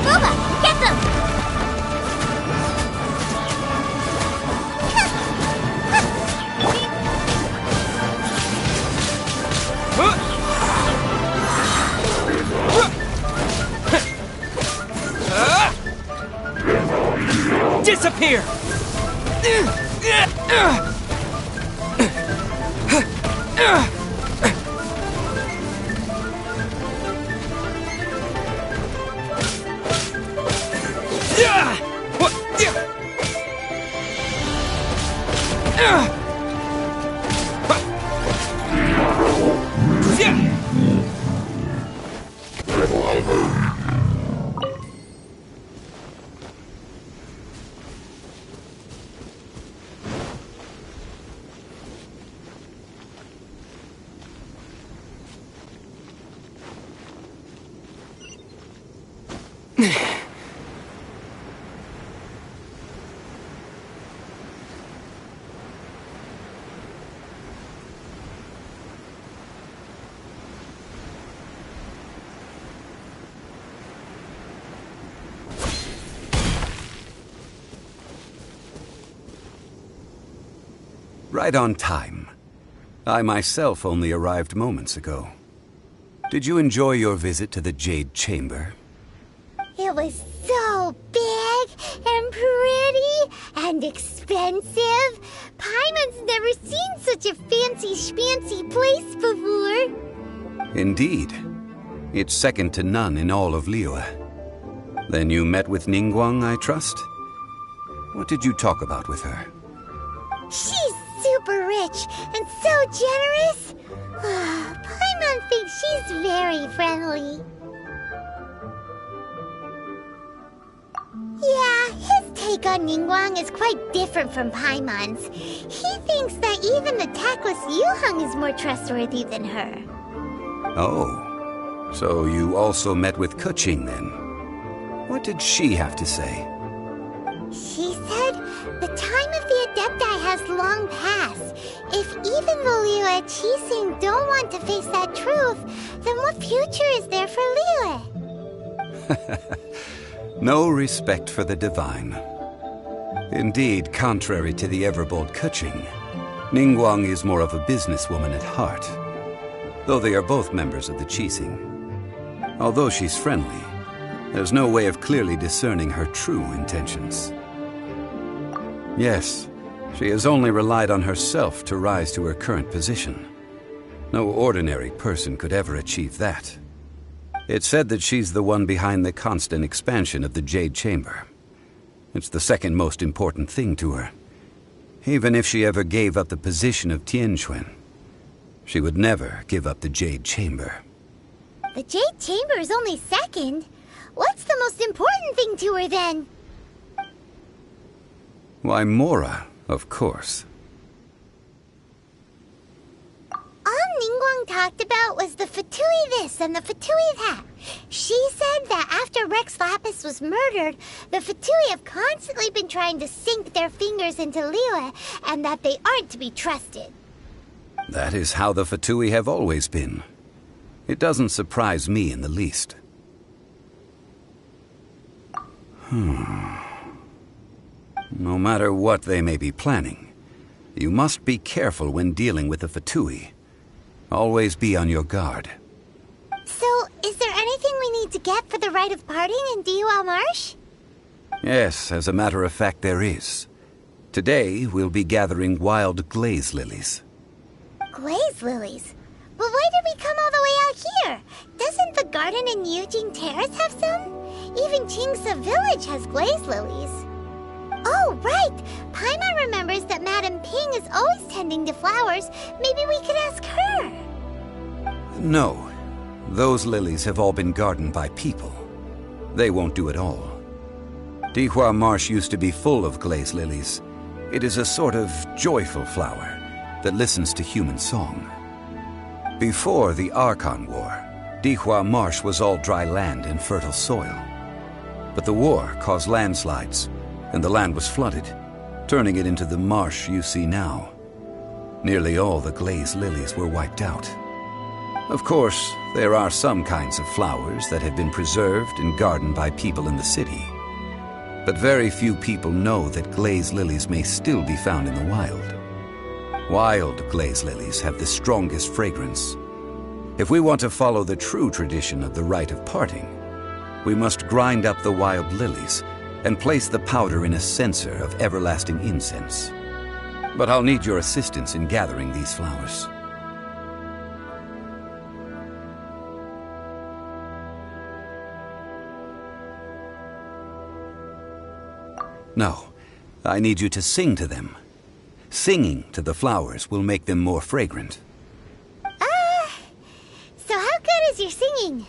Boba, get them! Disappear! Right on time. I myself only arrived moments ago. Did you enjoy your visit to the Jade Chamber? It was so big and pretty and expensive. Paimon's never seen such a fancy schmancy place before. Indeed. It's second to none in all of Liyue. Then you met with Ningguang, I trust? What did you talk about with her? She's super rich and so generous. Paimon thinks she's very friendly. Yeah, his take on Ningguang is quite different from Paimon's. He thinks that even the tactless Yuheng is more trustworthy than her. Oh, so you also met with Keqing then? What did she have to say? She said the time of the Adepti has long passed. If even the Liyue Qixing don't want to face that truth, then what future is there for Liyue? No respect for the divine. Indeed, contrary to the ever-bold Keqing, Ningguang is more of a businesswoman at heart, though they are both members of the Qixing. Although she's friendly, there's no way of clearly discerning her true intentions. Yes, she has only relied on herself to rise to her current position. No ordinary person could ever achieve that. It's said that she's the one behind the constant expansion of the Jade Chamber. It's the second most important thing to her. Even if she ever gave up the position of Tianquan, she would never give up the Jade Chamber. The Jade Chamber is only second. What's the most important thing to her, then? Why, Mora, of course. All Ningguang talked about was the Fatui this and the Fatui that. She said that after Rex Lapis was murdered, the Fatui have constantly been trying to sink their fingers into Liyue, and that they aren't to be trusted. That is how the Fatui have always been. It doesn't surprise me in the least. No matter what they may be planning, you must be careful when dealing with the Fatui. Always be on your guard. So, is there anything we need to get for the rite of parting in Dihua Marsh? Yes, as a matter of fact, there is. Today, we'll be gathering wild glaze lilies. Glaze lilies? But why did we come all the way out here? Doesn't the garden in Yujing Terrace have some? Even Qingse Village has glaze lilies. Oh, right! Paimon remembers that Madame Ping is always tending to flowers. Maybe we could ask her. No. Those lilies have all been gardened by people. They won't do it all. Dihua Marsh used to be full of glaze lilies. It is a sort of joyful flower that listens to human song. Before the Archon War, Dihua Marsh was all dry land and fertile soil. But the war caused landslides, and the land was flooded, turning it into the marsh you see now. Nearly all the glaze lilies were wiped out. Of course, there are some kinds of flowers that have been preserved and gardened by people in the city. But very few people know that glaze lilies may still be found in the wild. Wild glaze lilies have the strongest fragrance. If we want to follow the true tradition of the rite of parting, we must grind up the wild lilies and place the powder in a censer of everlasting incense. But I'll need your assistance in gathering these flowers. No, I need you to sing to them. Singing to the flowers will make them more fragrant. So how good is your singing?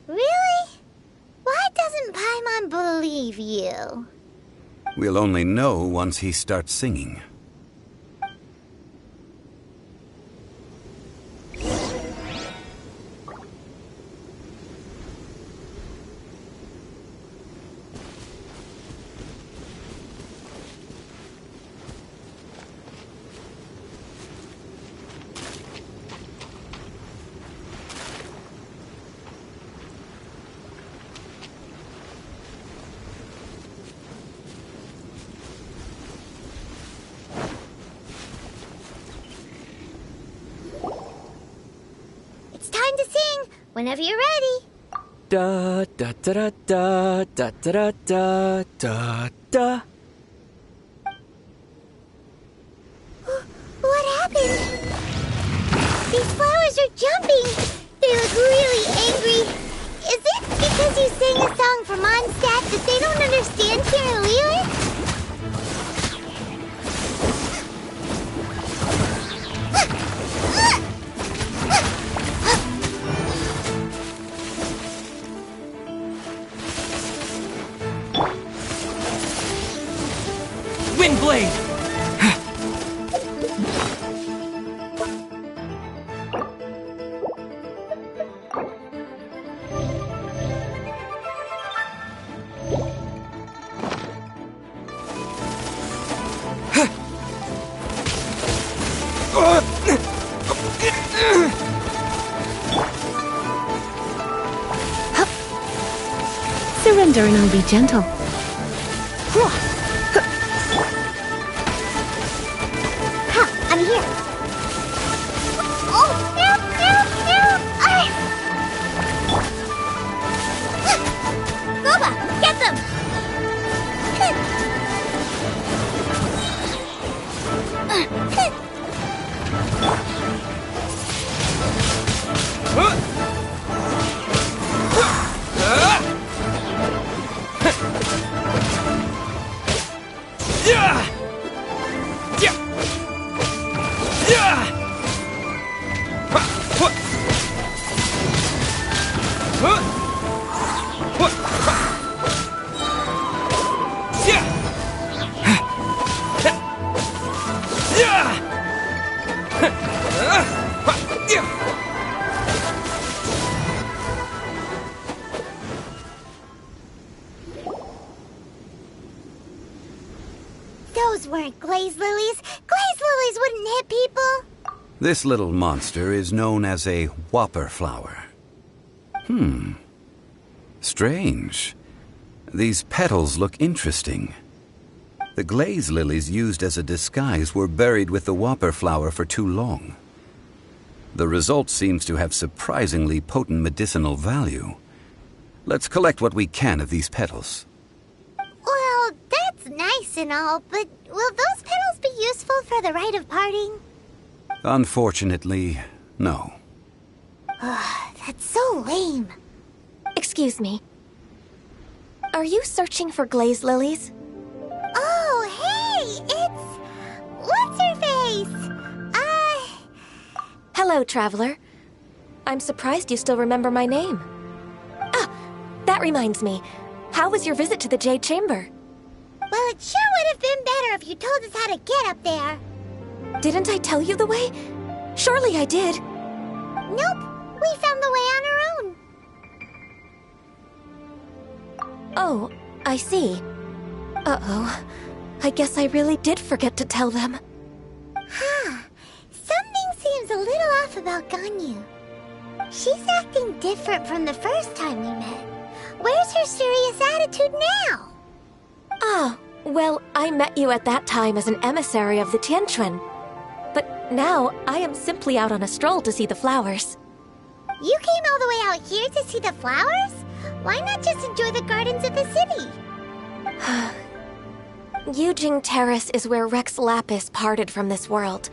Really? Why doesn't Paimon believe you? We'll only know once he starts singing. Whenever you're ready. Da da da da da da da da da. What happened? These flowers are jumping. They look really angry. Is it because you sang a song for Mondstadt that they don't understand here in Liyue? Blade! Mandarin will be gentle. Ha! I'm here! Oh, help, help, help! Goba, get them! Those weren't glaze lilies. Glaze lilies wouldn't hit people. This little monster is known as a whopper flower. Strange. These petals look interesting. The glaze lilies used as a disguise were buried with the whopper flower for too long. The result seems to have surprisingly potent medicinal value. Let's collect what we can of these petals. Well, that's nice and all, but will those petals be useful for the rite of parting? Unfortunately, no. That's so lame. Excuse me. Are you searching for glaze lilies? Oh, hey! It's... What's-her-face? Hello, traveler. I'm surprised you still remember my name. Ah, that reminds me. How was your visit to the Jade Chamber? Well, it sure would have been better if you told us how to get up there. Didn't I tell you the way? Surely I did. Nope. We found the way on our own. Oh, I see. Uh-oh. I guess I really did forget to tell them. Huh. Something seems a little off about Ganyu. She's acting different from the first time we met. Where's her serious attitude now? Ah, well, I met you at that time as an emissary of the Tianquan. But now, I am simply out on a stroll to see the flowers. You came all the way out here to see the flowers? Why not just enjoy the gardens of the city? Yujing Terrace is where Rex Lapis parted from this world.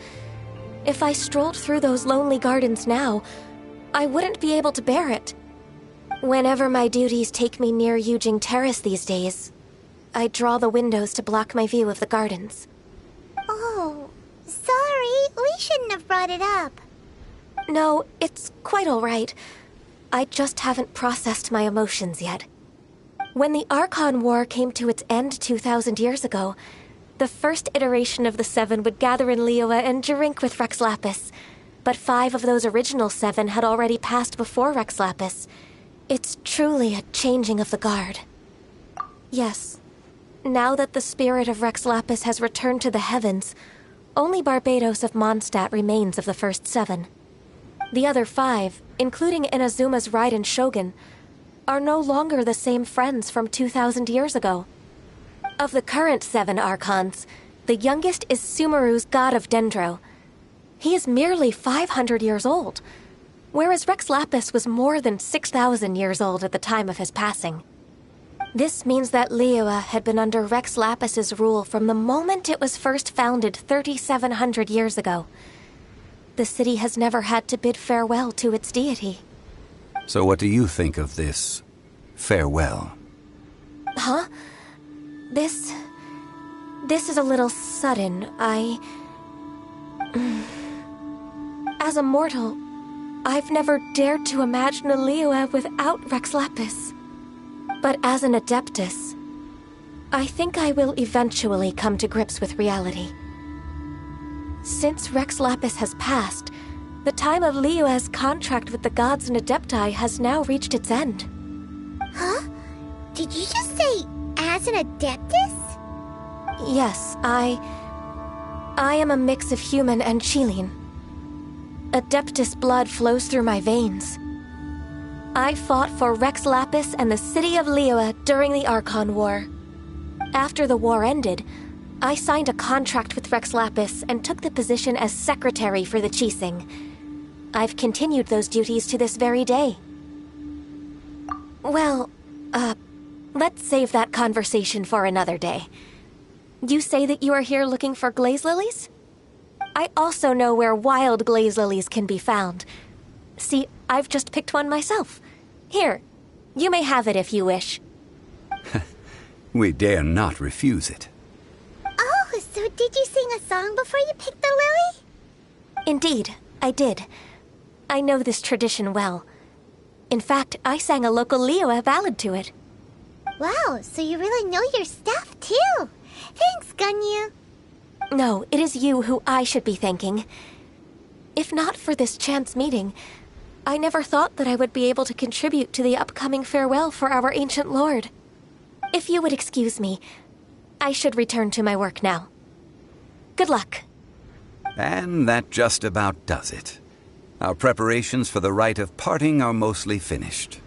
If I strolled through those lonely gardens now, I wouldn't be able to bear it. Whenever my duties take me near Yujing Terrace these days, I draw the windows to block my view of the gardens. Oh, sorry. We shouldn't have brought it up. No, it's quite all right. I just haven't processed my emotions yet. When the Archon War came to its end 2,000 years ago, the first iteration of the Seven would gather in Liyue and drink with Rex Lapis. But 5 of those original 7 had already passed before Rex Lapis. It's truly a changing of the guard. Yes. Now that the spirit of Rex Lapis has returned to the heavens, only Barbados of Mondstadt remains of the first 7. The other 5, including Inazuma's Raiden Shogun, are no longer the same friends from 2,000 years ago. Of the current 7 Archons, the youngest is Sumeru's god of Dendro. He is merely 500 years old, whereas Rex Lapis was more than 6,000 years old at the time of his passing. This means that Liyue had been under Rex Lapis's rule from the moment it was first founded 3,700 years ago. The city has never had to bid farewell to its deity. So what do you think of this farewell? Huh? This is a little sudden. As a mortal, I've never dared to imagine a Liyue without Rex Lapis. But as an Adeptus, I think I will eventually come to grips with reality. Since Rex Lapis has passed, the time of Liyue's contract with the gods and Adepti has now reached its end. Huh? Did you just say, as an Adeptus? Yes, I am a mix of human and Qilin. Adeptus blood flows through my veins. I fought for Rex Lapis and the city of Liyue during the Archon War. After the war ended, I signed a contract with Rex Lapis and took the position as secretary for the Qixing. I've continued those duties to this very day. Well, let's save that conversation for another day. You say that you are here looking for glaze lilies? I also know where wild glaze lilies can be found. See, I've just picked one myself. Here, you may have it if you wish. We dare not refuse it. Oh, so did you sing a song before you picked the lily? Indeed, I did. I know this tradition well. In fact, I sang a local Liyue ballad to it. Wow, so you really know your stuff, too. Thanks, Gunyu. No, it is you who I should be thanking. If not for this chance meeting, I never thought that I would be able to contribute to the upcoming farewell for our ancient lord. If you would excuse me, I should return to my work now. Good luck. And that just about does it. Our preparations for the rite of parting are mostly finished.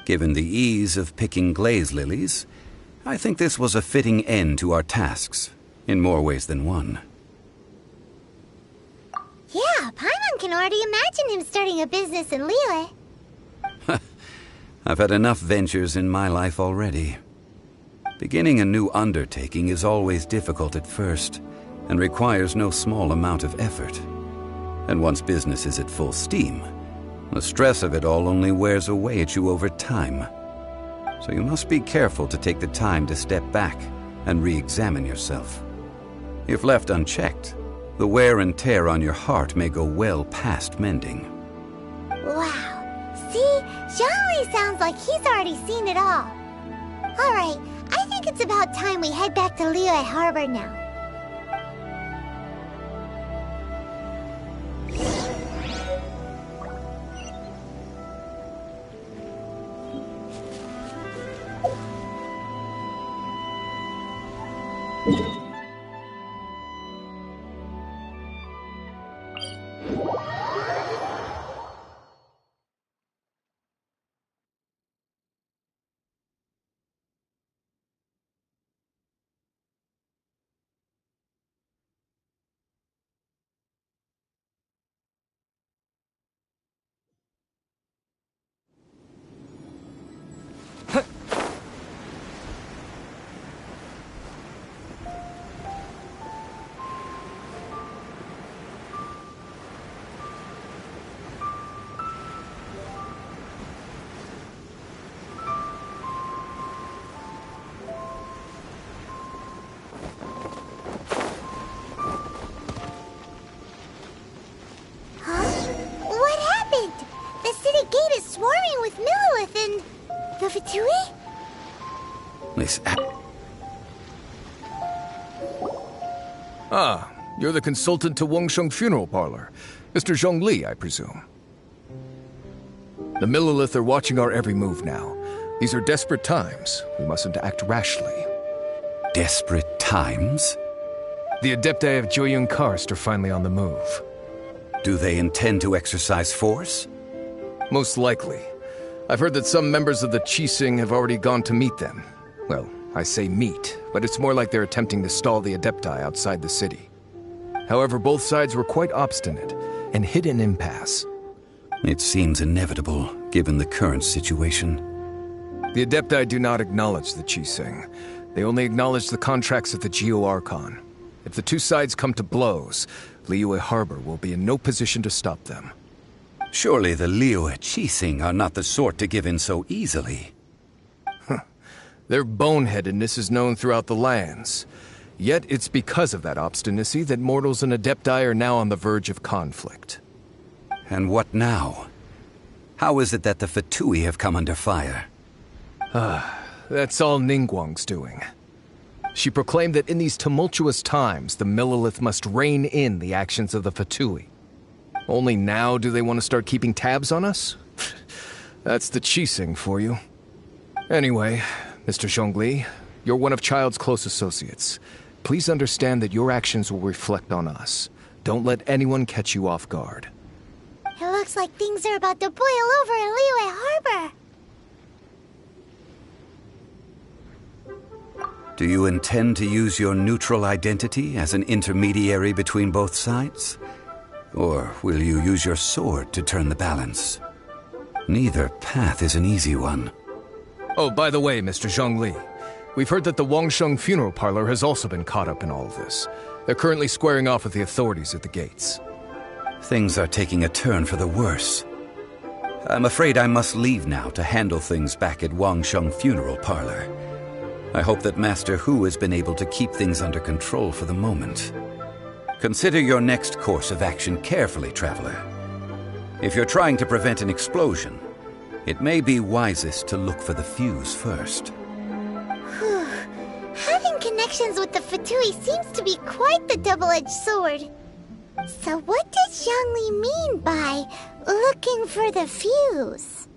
Given the ease of picking glaze lilies, I think this was a fitting end to our tasks, in more ways than one. Yeah, Paimon can already imagine him starting a business in Liyue. I've had enough ventures in my life already. Beginning a new undertaking is always difficult at first, and requires no small amount of effort. And once business is at full steam, the stress of it all only wears away at you over time. So you must be careful to take the time to step back and re-examine yourself. If left unchecked, the wear and tear on your heart may go well past mending. Wow. See? Zhongli sounds like he's already seen it all. Alright, I think it's about time we head back to Liyue Harbor now. Ah, you're the consultant to Wengsheng Funeral Parlor. Mr. Zhongli, I presume. The Millilith are watching our every move now. These are desperate times. We mustn't act rashly. Desperate times? The Adepti of Joyun Karst are finally on the move. Do they intend to exercise force? Most likely. I've heard that some members of the Qixing have already gone to meet them. Well, I say meet, but it's more like they're attempting to stall the Adepti outside the city. However, both sides were quite obstinate and hit an impasse. It seems inevitable, given the current situation. The Adepti do not acknowledge the Qixing. They only acknowledge the contracts of the Geo-Archon. If the two sides come to blows, Liyue Harbor will be in no position to stop them. Surely the Liyue Qixing are not the sort to give in so easily. Their boneheadedness is known throughout the lands. Yet it's because of that obstinacy that mortals and Adepti are now on the verge of conflict. And what now? How is it that the Fatui have come under fire? That's all Ningguang's doing. She proclaimed that in these tumultuous times, the Millilith must rein in the actions of the Fatui. Only now do they want to start keeping tabs on us? That's the Qixing for you. Anyway, Mr. Zhongli, you're one of Child's close associates. Please understand that your actions will reflect on us. Don't let anyone catch you off guard. Hello, looks like things are about to boil over in Liyue Harbor. Do you intend to use your neutral identity as an intermediary between both sides? Or will you use your sword to turn the balance? Neither path is an easy one. Oh, by the way, Mr. Zhongli, we've heard that the Wangsheng funeral parlor has also been caught up in all of this. They're currently squaring off with the authorities at the gates. Things are taking a turn for the worse. I'm afraid I must leave now to handle things back at Wangsheng funeral parlor. I hope that Master Hu has been able to keep things under control for the moment. Consider your next course of action carefully, Traveler. If you're trying to prevent an explosion, it may be wisest to look for the fuse first. Having connections with the Fatui seems to be quite the double-edged sword. So what does Zhongli mean by looking for the fuse?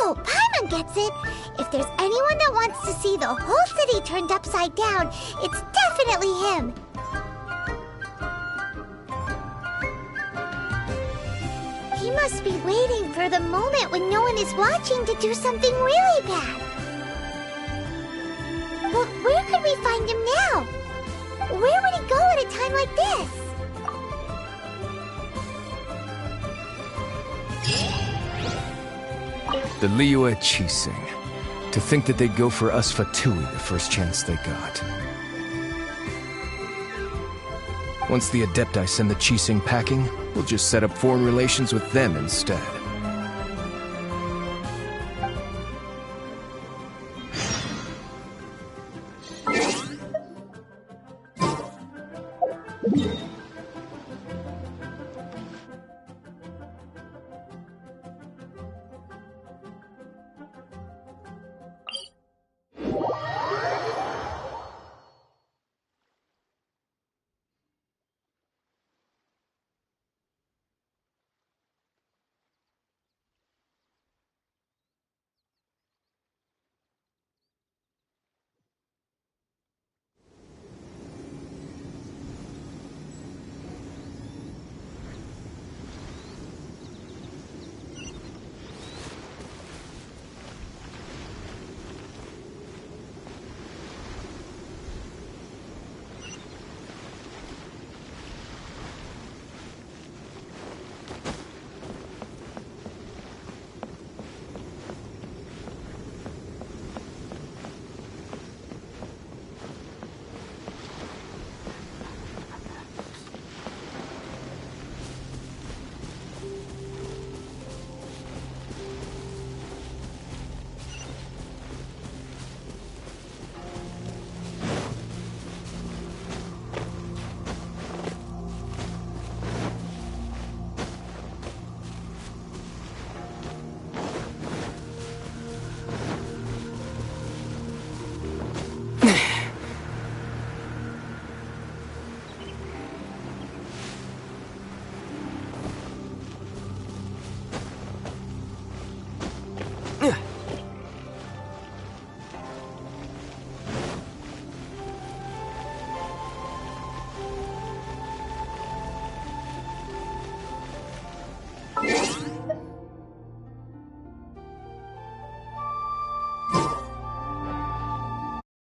Oh, Paimon gets it. If there's anyone that wants to see the whole city turned upside down, it's definitely him. He must be waiting for the moment when no one is watching to do something really bad. But where could we find him now? Where would he go at a time like this? The Liyue Qixing. To think that they'd go for us Fatui the first chance they got. Once the Adepti send the Qixing packing, we'll just set up foreign relations with them instead.